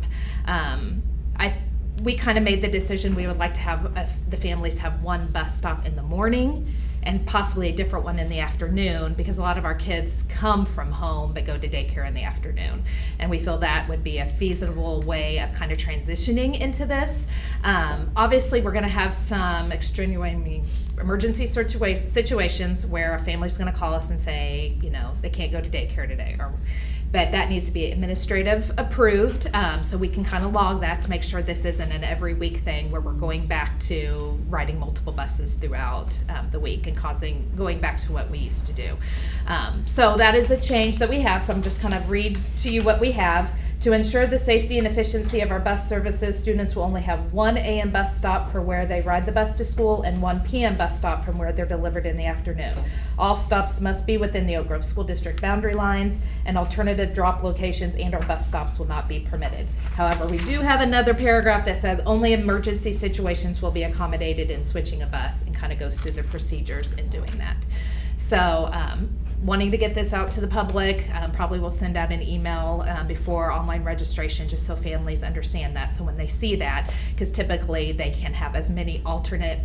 We kind of made the decision we would like to have the families have one bus stop in the morning and possibly a different one in the afternoon, because a lot of our kids come from home but go to daycare in the afternoon. And we feel that would be a feasible way of kind of transitioning into this. Obviously, we're going to have some extenuating emergency situations where a family's going to call us and say, you know, they can't go to daycare today, but that needs to be administrative approved, so we can kind of log that to make sure this isn't an every week thing where we're going back to riding multiple buses throughout the week and going back to what we used to do. So that is a change that we have, so I'm just kind of read to you what we have. To ensure the safety and efficiency of our bus services, students will only have 1 a.m. bus stop for where they ride the bus to school and 1 p.m. bus stop from where they're delivered in the afternoon. All stops must be within the Oak Grove School District boundary lines, and alternative drop locations and/or bus stops will not be permitted. However, we do have another paragraph that says only emergency situations will be accommodated in switching a bus, and kind of goes through the procedures in doing that. So, wanting to get this out to the public, probably will send out an email before online registration, just so families understand that. So when they see that, because typically they can have as many alternate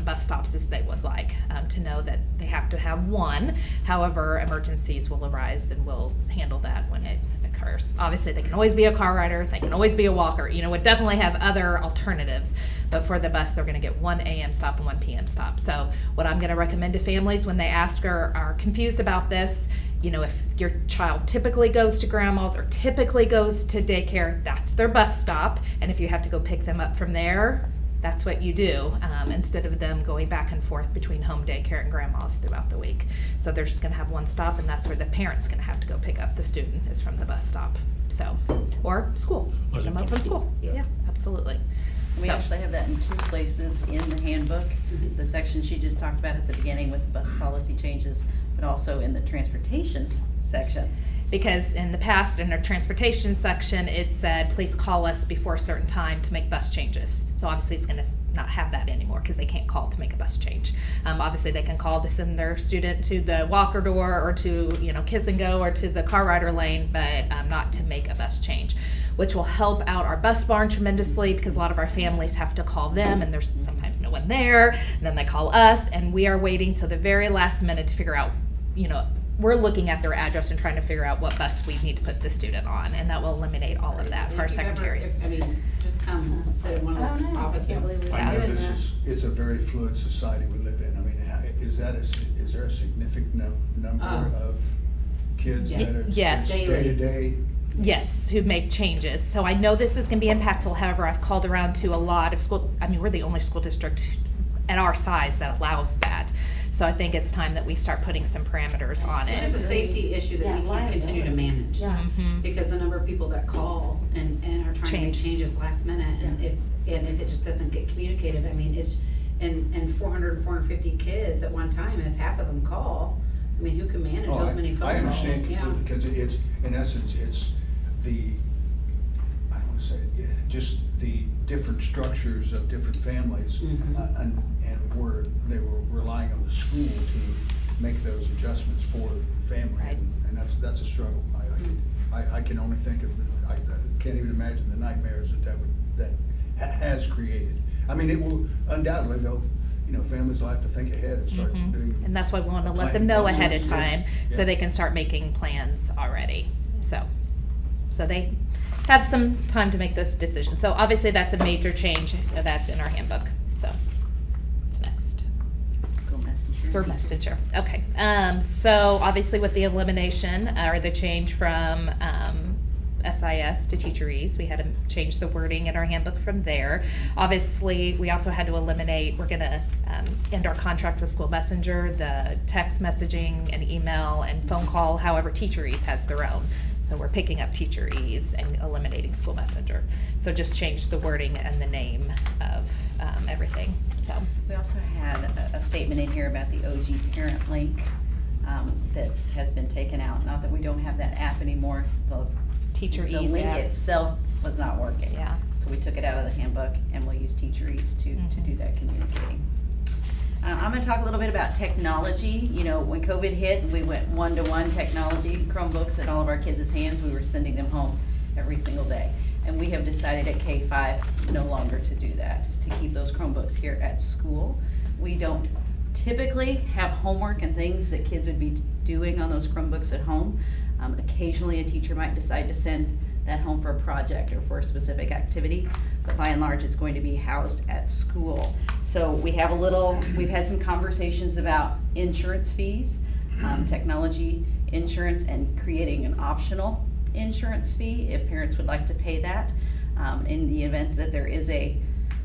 bus stops as they would like, to know that they have to have one. However, emergencies will arise, and we'll handle that when it occurs. Obviously, they can always be a car rider, they can always be a walker, you know, would definitely have other alternatives, but for the bus, they're gonna get 1 a.m. stop and 1 p.m. stop. So what I'm gonna recommend to families when they ask or are confused about this, you know, if your child typically goes to grandma's or typically goes to daycare, that's their bus stop, and if you have to go pick them up from there, that's what you do, instead of them going back and forth between home daycare and grandma's throughout the week. So they're just gonna have one stop, and that's where the parent's gonna have to go pick up the student, is from the bus stop. So, or school, pick them up from school. Yeah, absolutely. We So- actually have that in 2 places in the handbook. The section she just talked about at the beginning with the bus policy changes, but also in the transportation section. Because in the past, in our transportation section, it said, please call us before a certain time to make bus changes. So obviously it's gonna not have that anymore, because they can't call to make a bus change. Obviously they can call to send their student to the walker door, or to, you know, Kiss and Go, or to the car rider lane, but not to make a bus change, which will help out our bus barn tremendously, because a lot of our families have to call them, and there's sometimes no one there, and then they call us, and we are waiting till the very last minute to figure out, you know, we're looking at their address and trying to figure out what bus we need to put the student on, and that will eliminate all of that for our secretaries. I mean, just come sit in one of those offices. I know it's a very fluid society we live in. I mean, is there a significant number of kids that are Yes. day to day? Yes, who make changes. So I know this is gonna be impactful, however, I've called around to a lot of school, I mean, we're the only school district at our size that allows that. So I think it's time that we start putting some parameters on it. It's just a safety issue that we can't continue to manage. Mhm. Because the number of people that call and are trying to make changes last minute, and if it just doesn't get communicated, I mean, it's, and 400 and 450 kids at one time, if half of them call, I mean, who can manage those many phone calls? I understand Yeah. completely, because it's, in essence, it's the, I don't wanna say, just the different structures of different families, and where they were relying on the school to make those adjustments for the family, and that's a struggle. I can only think of, I can't even imagine the nightmares that has created. I mean, it will undoubtedly, though, you know, families will have to think ahead and start doing. And that's why we wanna let them know ahead of time, so they can start making plans already, so they have some time to make those decisions. So obviously, that's a major change that's in our handbook, so. What's next? School messenger. School messenger, okay. So obviously with the elimination, or the change from, SIS to Teacherese, we had to change the wording in our handbook from there. Obviously, we also had to eliminate, we're gonna end our contract with School Messenger, the text messaging and email and phone call, however, Teacherese has their own. So we're picking up Teacherese and eliminating School Messenger. So just change the wording and the name of everything, so. We also had a statement in here about the OG parent link that has been taken out. Not that we don't have that app anymore. The Teacherese link app itself was not working. Yeah. So we took it out of the handbook, and we'll use Teacherese to do that communicating. I'm gonna talk a little bit about technology. You know, when COVID hit, we went one-to-one technology, Chromebooks in all of our kids' hands. We were sending them home every single day. And we have decided at K-5 no longer to do that, to keep those Chromebooks here at school. We don't typically have homework and things that kids would be doing on those Chromebooks at home. Occasionally, a teacher might decide to send that home for a project or for a specific activity, but by and large, it's going to be housed at school. So we've had some conversations about insurance fees, technology insurance, and creating an optional insurance fee if parents would like to pay that in the event that there is a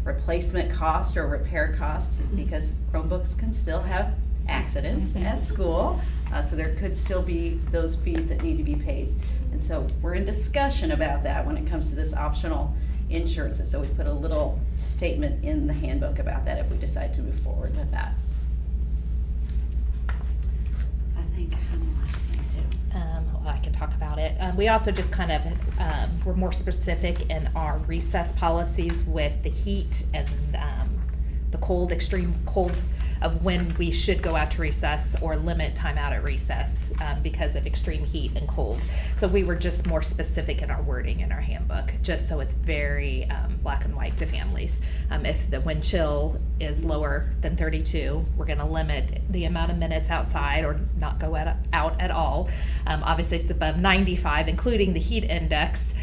replacement cost or repair cost, because Chromebooks can still have accidents at school. So there could still be those fees that need to be paid. And so we're in discussion about that when it comes to this optional insurance. And so we put a little statement in the handbook about that if we decide to move forward with that. I think I'm the last thing too. Well, I can talk about it. We also just kind of were more specific in our recess policies with the heat and the cold, extreme cold, of when we should go out to recess or limit time out at recess because of extreme heat and cold. So we were just more specific in our wording in our handbook, just so it's very black and white to families. If the wind chill is lower than 32, we're going to limit the amount of minutes outside or not go out at all. Obviously, if it's above 95, including the heat index,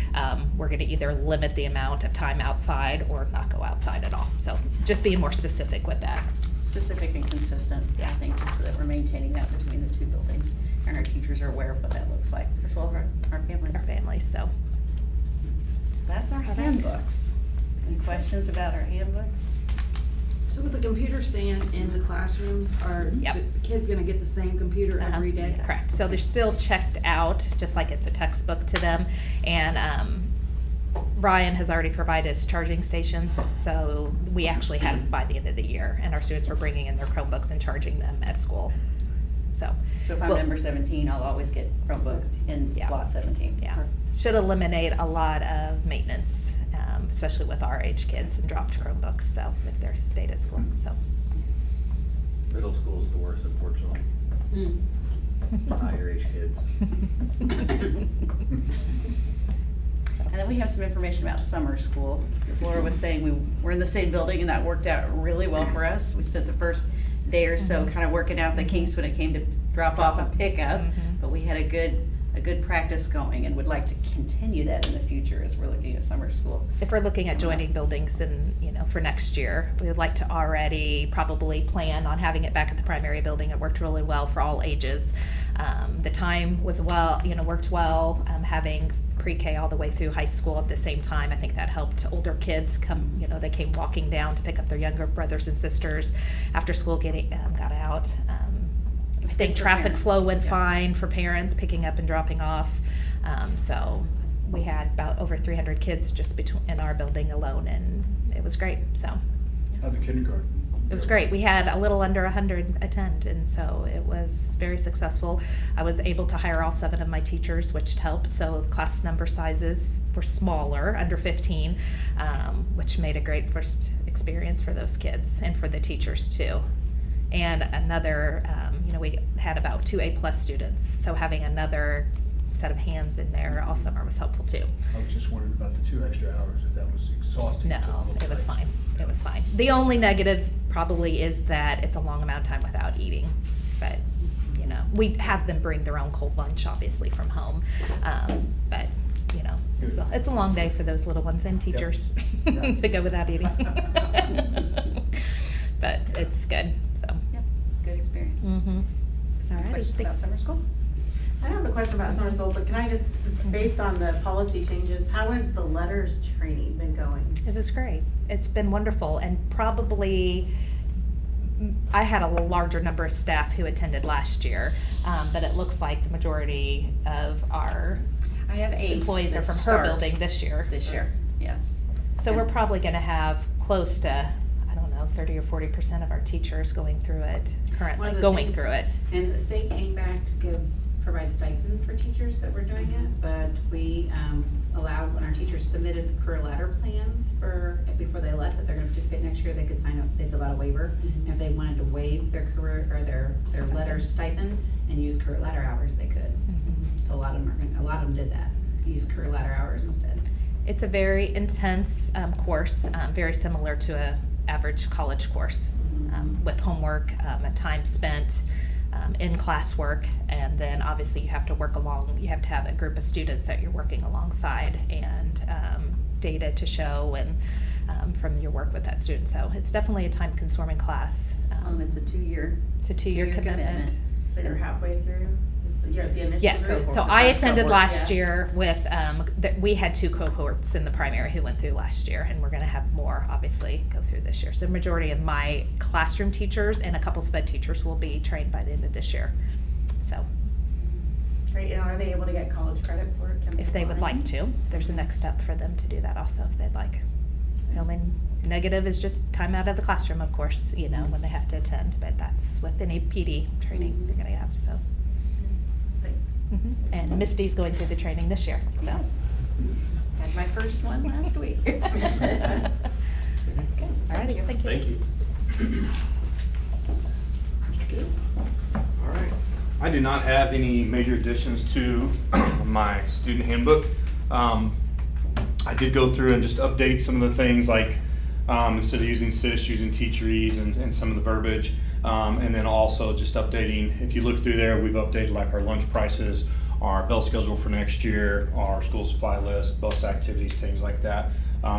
we're going to either limit the amount of time outside or not go outside at all. So just being more specific with that. Specific and consistent, I think, just so that we're maintaining that between the two buildings, and our teachers are aware of what that looks like, as well as our families. Our families, so that's our handbooks. Any questions about our handbooks? So with the computer staying in the classrooms, are the kids gonna get the same computer every day? Correct. So they're still checked out, just like it's a textbook to them. And Ryan has already provided us charging stations, so we actually had them by the end of the year, and our students were bringing in their Chromebooks and charging them at school. So if I'm member 17, I'll always get Chromebook in slot 17. Yeah. Should eliminate a lot of maintenance, especially with our age kids, and dropped Chromebooks, so if they're stayed at school, so. Middle school is the worst, unfortunately. Higher age kids. And then we have some information about summer school. As Laura was saying, we're in the same building, and that worked out really well for us. We spent the first day or so kind of working out the kinks when it came to drop off and pick up, but we had a good practice going, and would like to continue that in the future as we're looking at summer school. If we're looking at joining buildings and, for next year, we would like to already probably plan on having it back at the primary building. It worked really well for all ages. The time was worked well, having pre-K all the way through high school at the same time. I think that helped older kids come, they came walking down to pick up their younger brothers and sisters after school got out. I think traffic flow went fine for parents picking up and dropping off. So we had about over 300 kids just in our building alone, and it was great. So How the kindergarten? it was great. We had a little under 100 attend, and so it was very successful. I was able to hire all 7 of my teachers, which helped. So class number sizes were smaller, under 15, which made a great first experience for those kids and for the teachers too. And another, we had about 2 A+ students, so having another set of hands in there all summer was helpful too. I was just wondering about the 2 extra hours, if that was exhausting. No, to the little it was guys. fine. It was fine. The only negative probably is that it's a long amount of time without eating, but we have them bring their own cold lunch, obviously, from home. But it's a long day for those little ones and teachers to go without eating. But it's good. So good experience. All right. Questions about summer school? I don't have a question about summer school, but can I just, based on the policy changes, how has the letters training been going? It was great. It's been wonderful, and probably I had a larger number of staff who attended last year, but it looks like the majority of our I have 8 employees are that from her start building this year. Yes. So we're probably going to have close to 30 or 40% of our teachers going through it currently, through it. And the state came back to provide a stipend for teachers that were doing it, but we allowed, when our teachers submitted the career ladder plans before they left, that they're going to participate next year, they could sign up, they fill out a waiver. And if they wanted to waive their career or their letter stipend and use career ladder hours, they could. So a lot of them did that, use career ladder hours instead. It's a very intense course, very similar to a average college course. with homework, time spent in classwork, and then obviously you have to have a group of students that you're working alongside, and data to show, and from your work with that student. So it's definitely a time-consuming class. It's a two-year commitment. So you're halfway through? You're at the initial Yes, group? so I attended last year with, we had 2 cohorts in the primary who went through last year, and we're gonna have more, obviously, go through this year. So the majority of my classroom teachers and a couple sped teachers will be trained by the end of this year, so. Great, and are they able to get college credit for it? If they would like to, there's a next step for them to do that also, if they'd like. The only negative is just time out of the classroom, of course, when they have to attend, but that's with any PD training you're gonna have, so. And Misty's going through the training this year, so. Had my first one last week. Okay. All righty, thank you. Thank you. All right. I do not have any major additions to my student handbook. I did go through and just update some of the things, like instead of using SIS, using teacheries and some of the verbiage. And then also just updating, if you look through there, we've updated like our lunch prices, our bell schedule for next year, our school supply list, bus activities, things like that.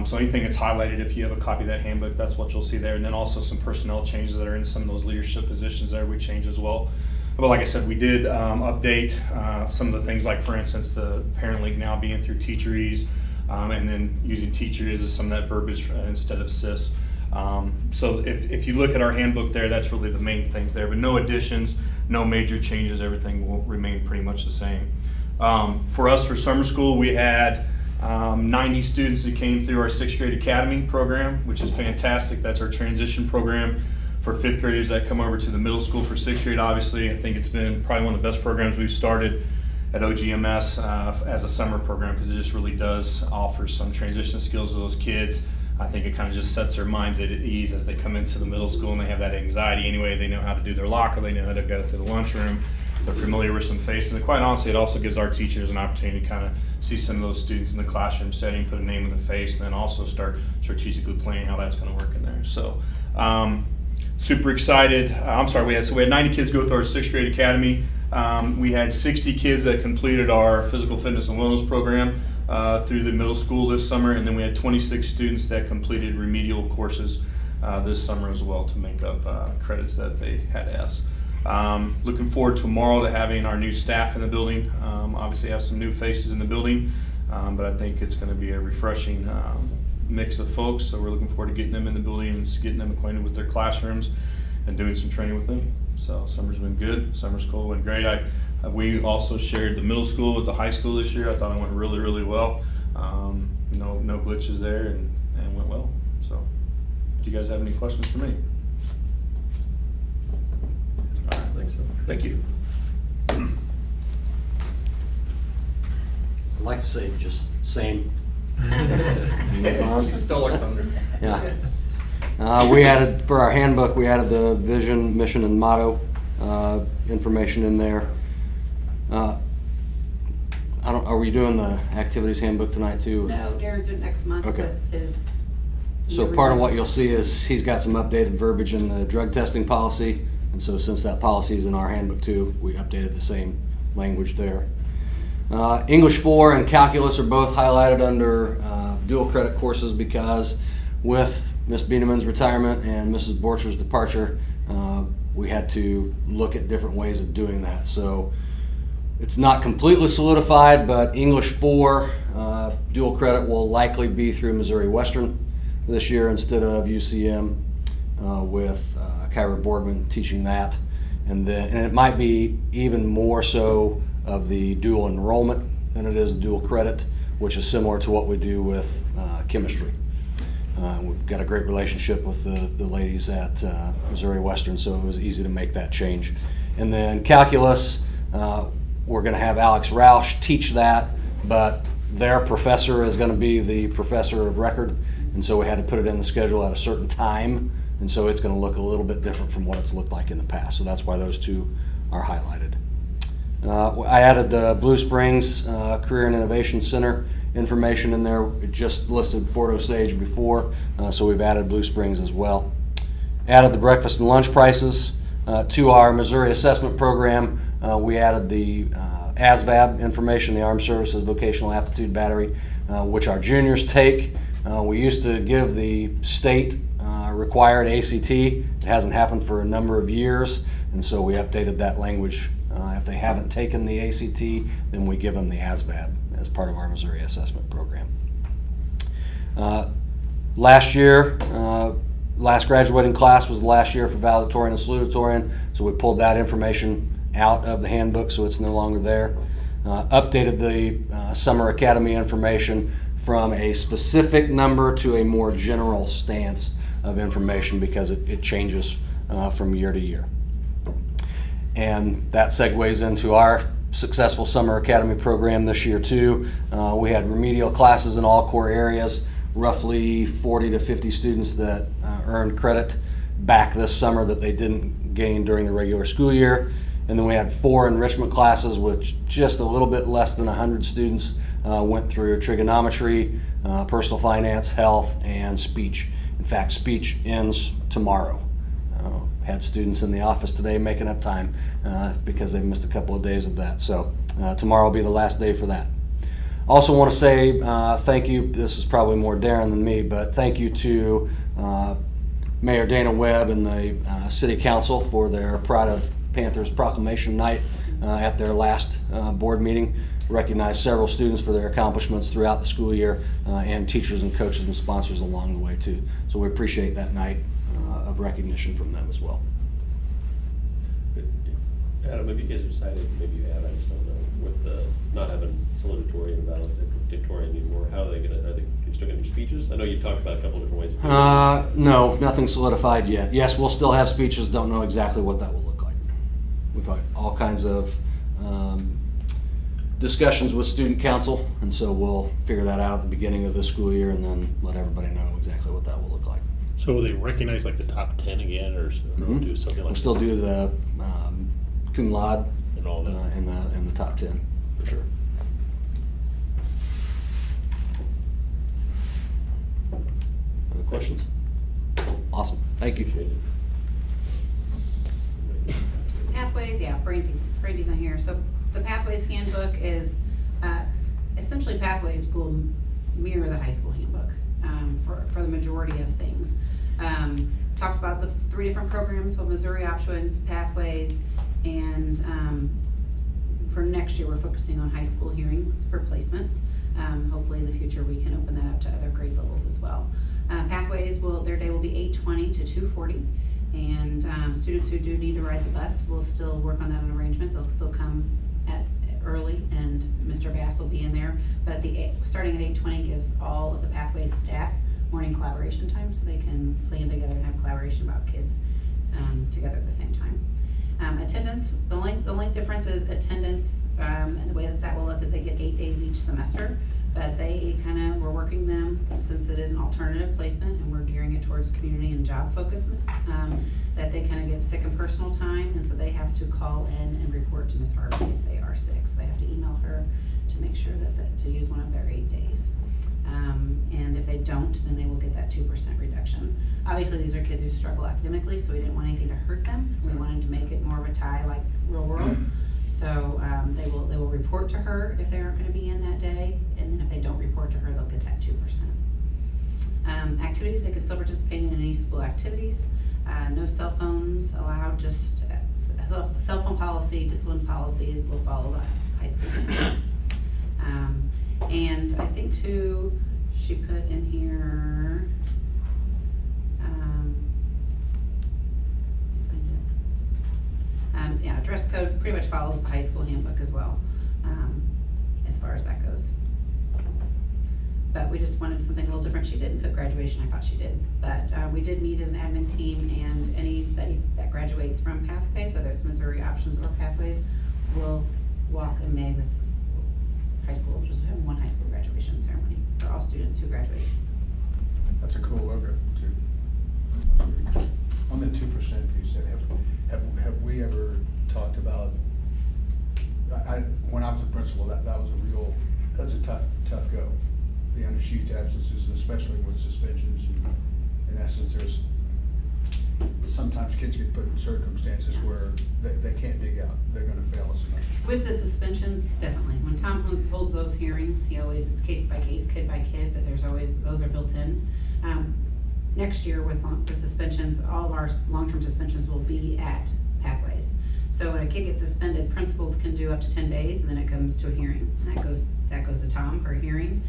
So anything that's highlighted, if you have a copy of that handbook, that's what you'll see there. And then also some personnel changes that are in some of those leadership positions there, we changed as well. But like I said, we did update some of the things, like for instance, the parent league now being through teacheries, and then using teacheries as some of that verbiage instead of SIS. So if you look at our handbook there, that's really the main things there, but no additions, no major changes, everything will remain pretty much the same. For us, for summer school, we had 90 students that came through our 6th grade academy program, which is fantastic. That's our transition program for 5th graders that come over to the middle school for 6th grade. Obviously, I think it's been probably one of the best programs we've started at OGMS as a summer program, because it just really does offer some transition skills to those kids. I think it kind of just sets their minds at ease as they come into the middle school and they have that anxiety anyway. They know how to do their locker, they know how to get to the lunchroom, they're familiar with some faces. And quite honestly, it also gives our teachers an opportunity to kind of see some of those students in the classroom setting, put a name in the face, and then also start strategically planning how that's going to work in there. So super excited. We had 90 kids go through our 6th grade academy. We had 60 kids that completed our physical fitness and wellness program through the middle school this summer, and then we had 26 students that completed remedial courses this summer as well to make up credits that they had Fs. Looking forward tomorrow to having our new staff in the building. Obviously have some new faces in the building, but I think it's going to be a refreshing mix of folks, so we're looking forward to getting them in the building and getting them acquainted with their classrooms and doing some training with them. So summer's been good. Summer school went great. We also shared the middle school with the high school this year. I thought it went really, really well. No glitches there, and went well. So, do you guys have any questions for me? I think so. Thank you. I'd like to say just same. She stole our thunder. Yeah. We added, for our handbook, we added the vision, mission, and motto information in there. Are we doing the activities handbook tonight too? No, Darren's doing it next month with his. So part of what you'll see is he's got some updated verbiage in the drug testing policy, and so since that policy is in our handbook too, we updated the same language there. English 4 and calculus are both highlighted under dual credit courses, because with Ms. Bienemann's retirement and Mrs. Borcher's departure, we had to look at different ways of doing that. So it's not completely solidified, but English 4 dual credit will likely be through Missouri Western this year instead of UCM, with Kyra Borgman teaching that. And it might be even more so of the dual enrollment than it is dual credit, which is similar to what we do with chemistry. We've got a great relationship with the ladies at Missouri Western, so it was easy to make that change. And then calculus, we're going to have Alex Roush teach that, but their professor is going to be the professor of record, and so we had to put it in the schedule at a certain time, and so it's going to look a little bit different from what it's looked like in the past. So that's why those two are highlighted. I added the Blue Springs Career and Innovation Center information in there. It just listed Fort Osage before, so we've added Blue Springs as well. added the breakfast and lunch prices. To our Missouri Assessment Program, we added the ASVAB information, the Armed Services Vocational Aptitude Battery, which our juniors take. We used to give the state required ACT. It hasn't happened for a number of years, and so we updated that language. If they haven't taken the ACT, then we give them the ASVAB as part of our Missouri Assessment Program. Last year, last graduating class was the last year for valedictorian and salutatorian, so we pulled that information out of the handbook, so it's no longer there. Updated the Summer Academy information from a specific number to a more general stance of information because it changes from year to year. And that segues into our successful Summer Academy program this year too. We had remedial classes in all core areas, roughly 40 to 50 students that earned credit back this summer that they didn't gain during the regular school year. And then we had 4 enrichment classes, which just a little bit less than 100 students went through trigonometry, personal finance, health, and speech. In fact, speech ends tomorrow. Had students in the office today making up time because they missed a couple of days of that. So tomorrow will be the last day for that. Also want to say thank you, this is probably more Darren than me, but thank you to Mayor Dana Webb and the City Council for their Pride of Panthers Proclamation Night at their last board meeting. Recognized several students for their accomplishments throughout the school year and teachers and coaches and sponsors along the way too. So we appreciate that night of recognition from them as well. Adam, maybe you guys decided, maybe you have, I just don't know, with the not having salutatorian and valedictorian anymore, how are they still gonna do speeches? I know you talked about a couple different ways of doing it. No, nothing solidified yet. Yes, we'll still have speeches, don't know exactly what that will look like. We've had all kinds of discussions with student council, and so we'll figure that out at the beginning of the school year and then let everybody know exactly what that will look like. So will they recognize like the top 10 again, or do something like? We'll still do the cum laude and all that, in the top 10 for sure. Other questions? Awesome, thank you. Pathways, yeah, Brandy's on here. So the Pathways handbook is, essentially Pathways will mirror the high school handbook for the majority of things. Talks about the 3 different programs with Missouri Options, Pathways, and for next year we're focusing on high school hearings for placements. Hopefully in the future we can open that up to other grade levels as well. Pathways, their day will be 8:20 to 2:40. And students who do need to ride the bus will still work on that arrangement. They'll still come early, and Mr. Bass will be in there. But starting at 8:20 gives all of the Pathways staff morning collaboration time, so they can plan together and have collaboration about kids together at the same time. Attendance, the only difference is attendance, and the way that will look is they get 8 days each semester. But we're working them, since it is an alternative placement and we're gearing it towards community and job focus, that they kind of get sick and personal time, and so they have to call in and report to Ms. Harvey if they are sick. So they have to email her to make sure to use one of their 8 days. And if they don't, then they will get that 2% reduction. Obviously, these are kids who struggle academically, so we didn't want anything to hurt them. We wanted to make it more of a tie like real world. So they will report to her if they aren't going to be in that day, and then if they don't report to her, they'll get that 2%. Activities, they can still participate in any school activities. No cell phones allowed, just cell phone policy, discipline policies will follow the high school handbook. And I think too, she put in here, yeah, dress code pretty much follows the high school handbook as well, as far as that goes. But we just wanted something a little different. She didn't put graduation, I thought she did. But we did meet as an admin team, and anybody that graduates from Pathways, whether it's Missouri Options or Pathways, will walk in May with high school, just have one high school graduation ceremony for all students who graduate. That's a cool logo too. On the 2% piece, have we ever talked about? When I was a principal, that's a tough go. The unexcused absences, especially with suspensions. In essence, there's sometimes kids get put in circumstances where they can't dig out, they're gonna fail a semester. With the suspensions, definitely. When Tom holds those hearings, it's case by case, kid by kid, but there's always, those are built in. Next year with the suspensions, all of our long-term suspensions will be at Pathways. So when a kid gets suspended, principals can do up to 10 days, and then it comes to a hearing. And that goes to Tom for a hearing.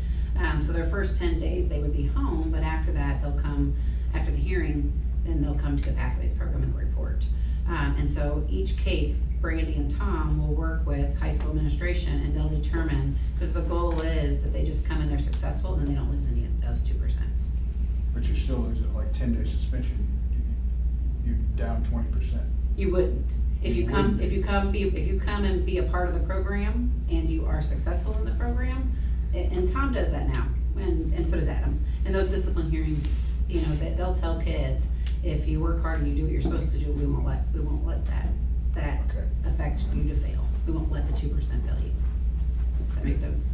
So their first 10 days, they would be home, but after that, they'll come, after the hearing, then they'll come to the Pathways program and report. And so each case, Brandy and Tom will work with high school administration, and they'll determine, because the goal is that they just come and they're successful, and then they don't lose any of those 2%. But you're still losing like 10-day suspension, you're down 20%. You wouldn't. If you come and be a part of the program and you are successful in the program, and Tom does that now, and so does Adam. And those discipline hearings, they'll tell kids, if you work hard and you do what you're supposed to do, we won't let that affect you to fail. We won't let the 2% fail you. Does that make sense?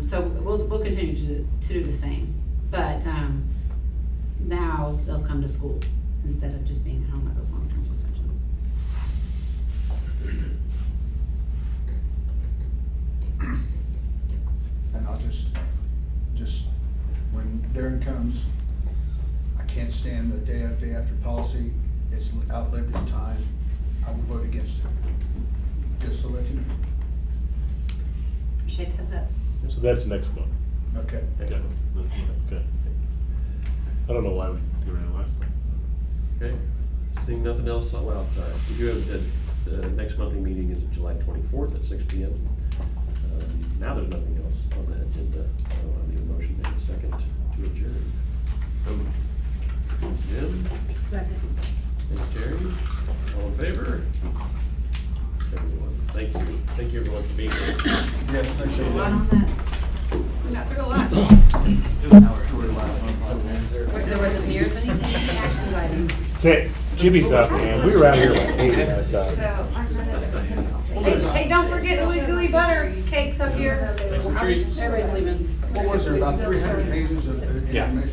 So we'll continue to do the same, but now they'll come to school instead of just being at home at those long-term suspensions. And I'll just when Darren comes, I can't stand the day after policy, it's outlived its time, I will vote against it. Just to let you know. Appreciate the heads up. So that's next month. Okay. Okay. Okay. I don't know why we did it last time. Okay, seeing nothing else, we do have the next monthly meeting is July 24th at 6 p.m. Now there's nothing else on the agenda, so I need a motion in a second to adjourn. Jim? Second. Thank you, Terry. All in favor? Everyone, thank you. Thank you everyone for being here. Yes, thank you. A lot on that. We got through a lot. There wasn't near as many actions items. Say, Jimmy's up, man. We were out here like 8 at that time. Hey, don't forget the gooey butter cakes up here. Thanks for treats. Everybody's leaving. What was there, about 300 pages of Yeah. information?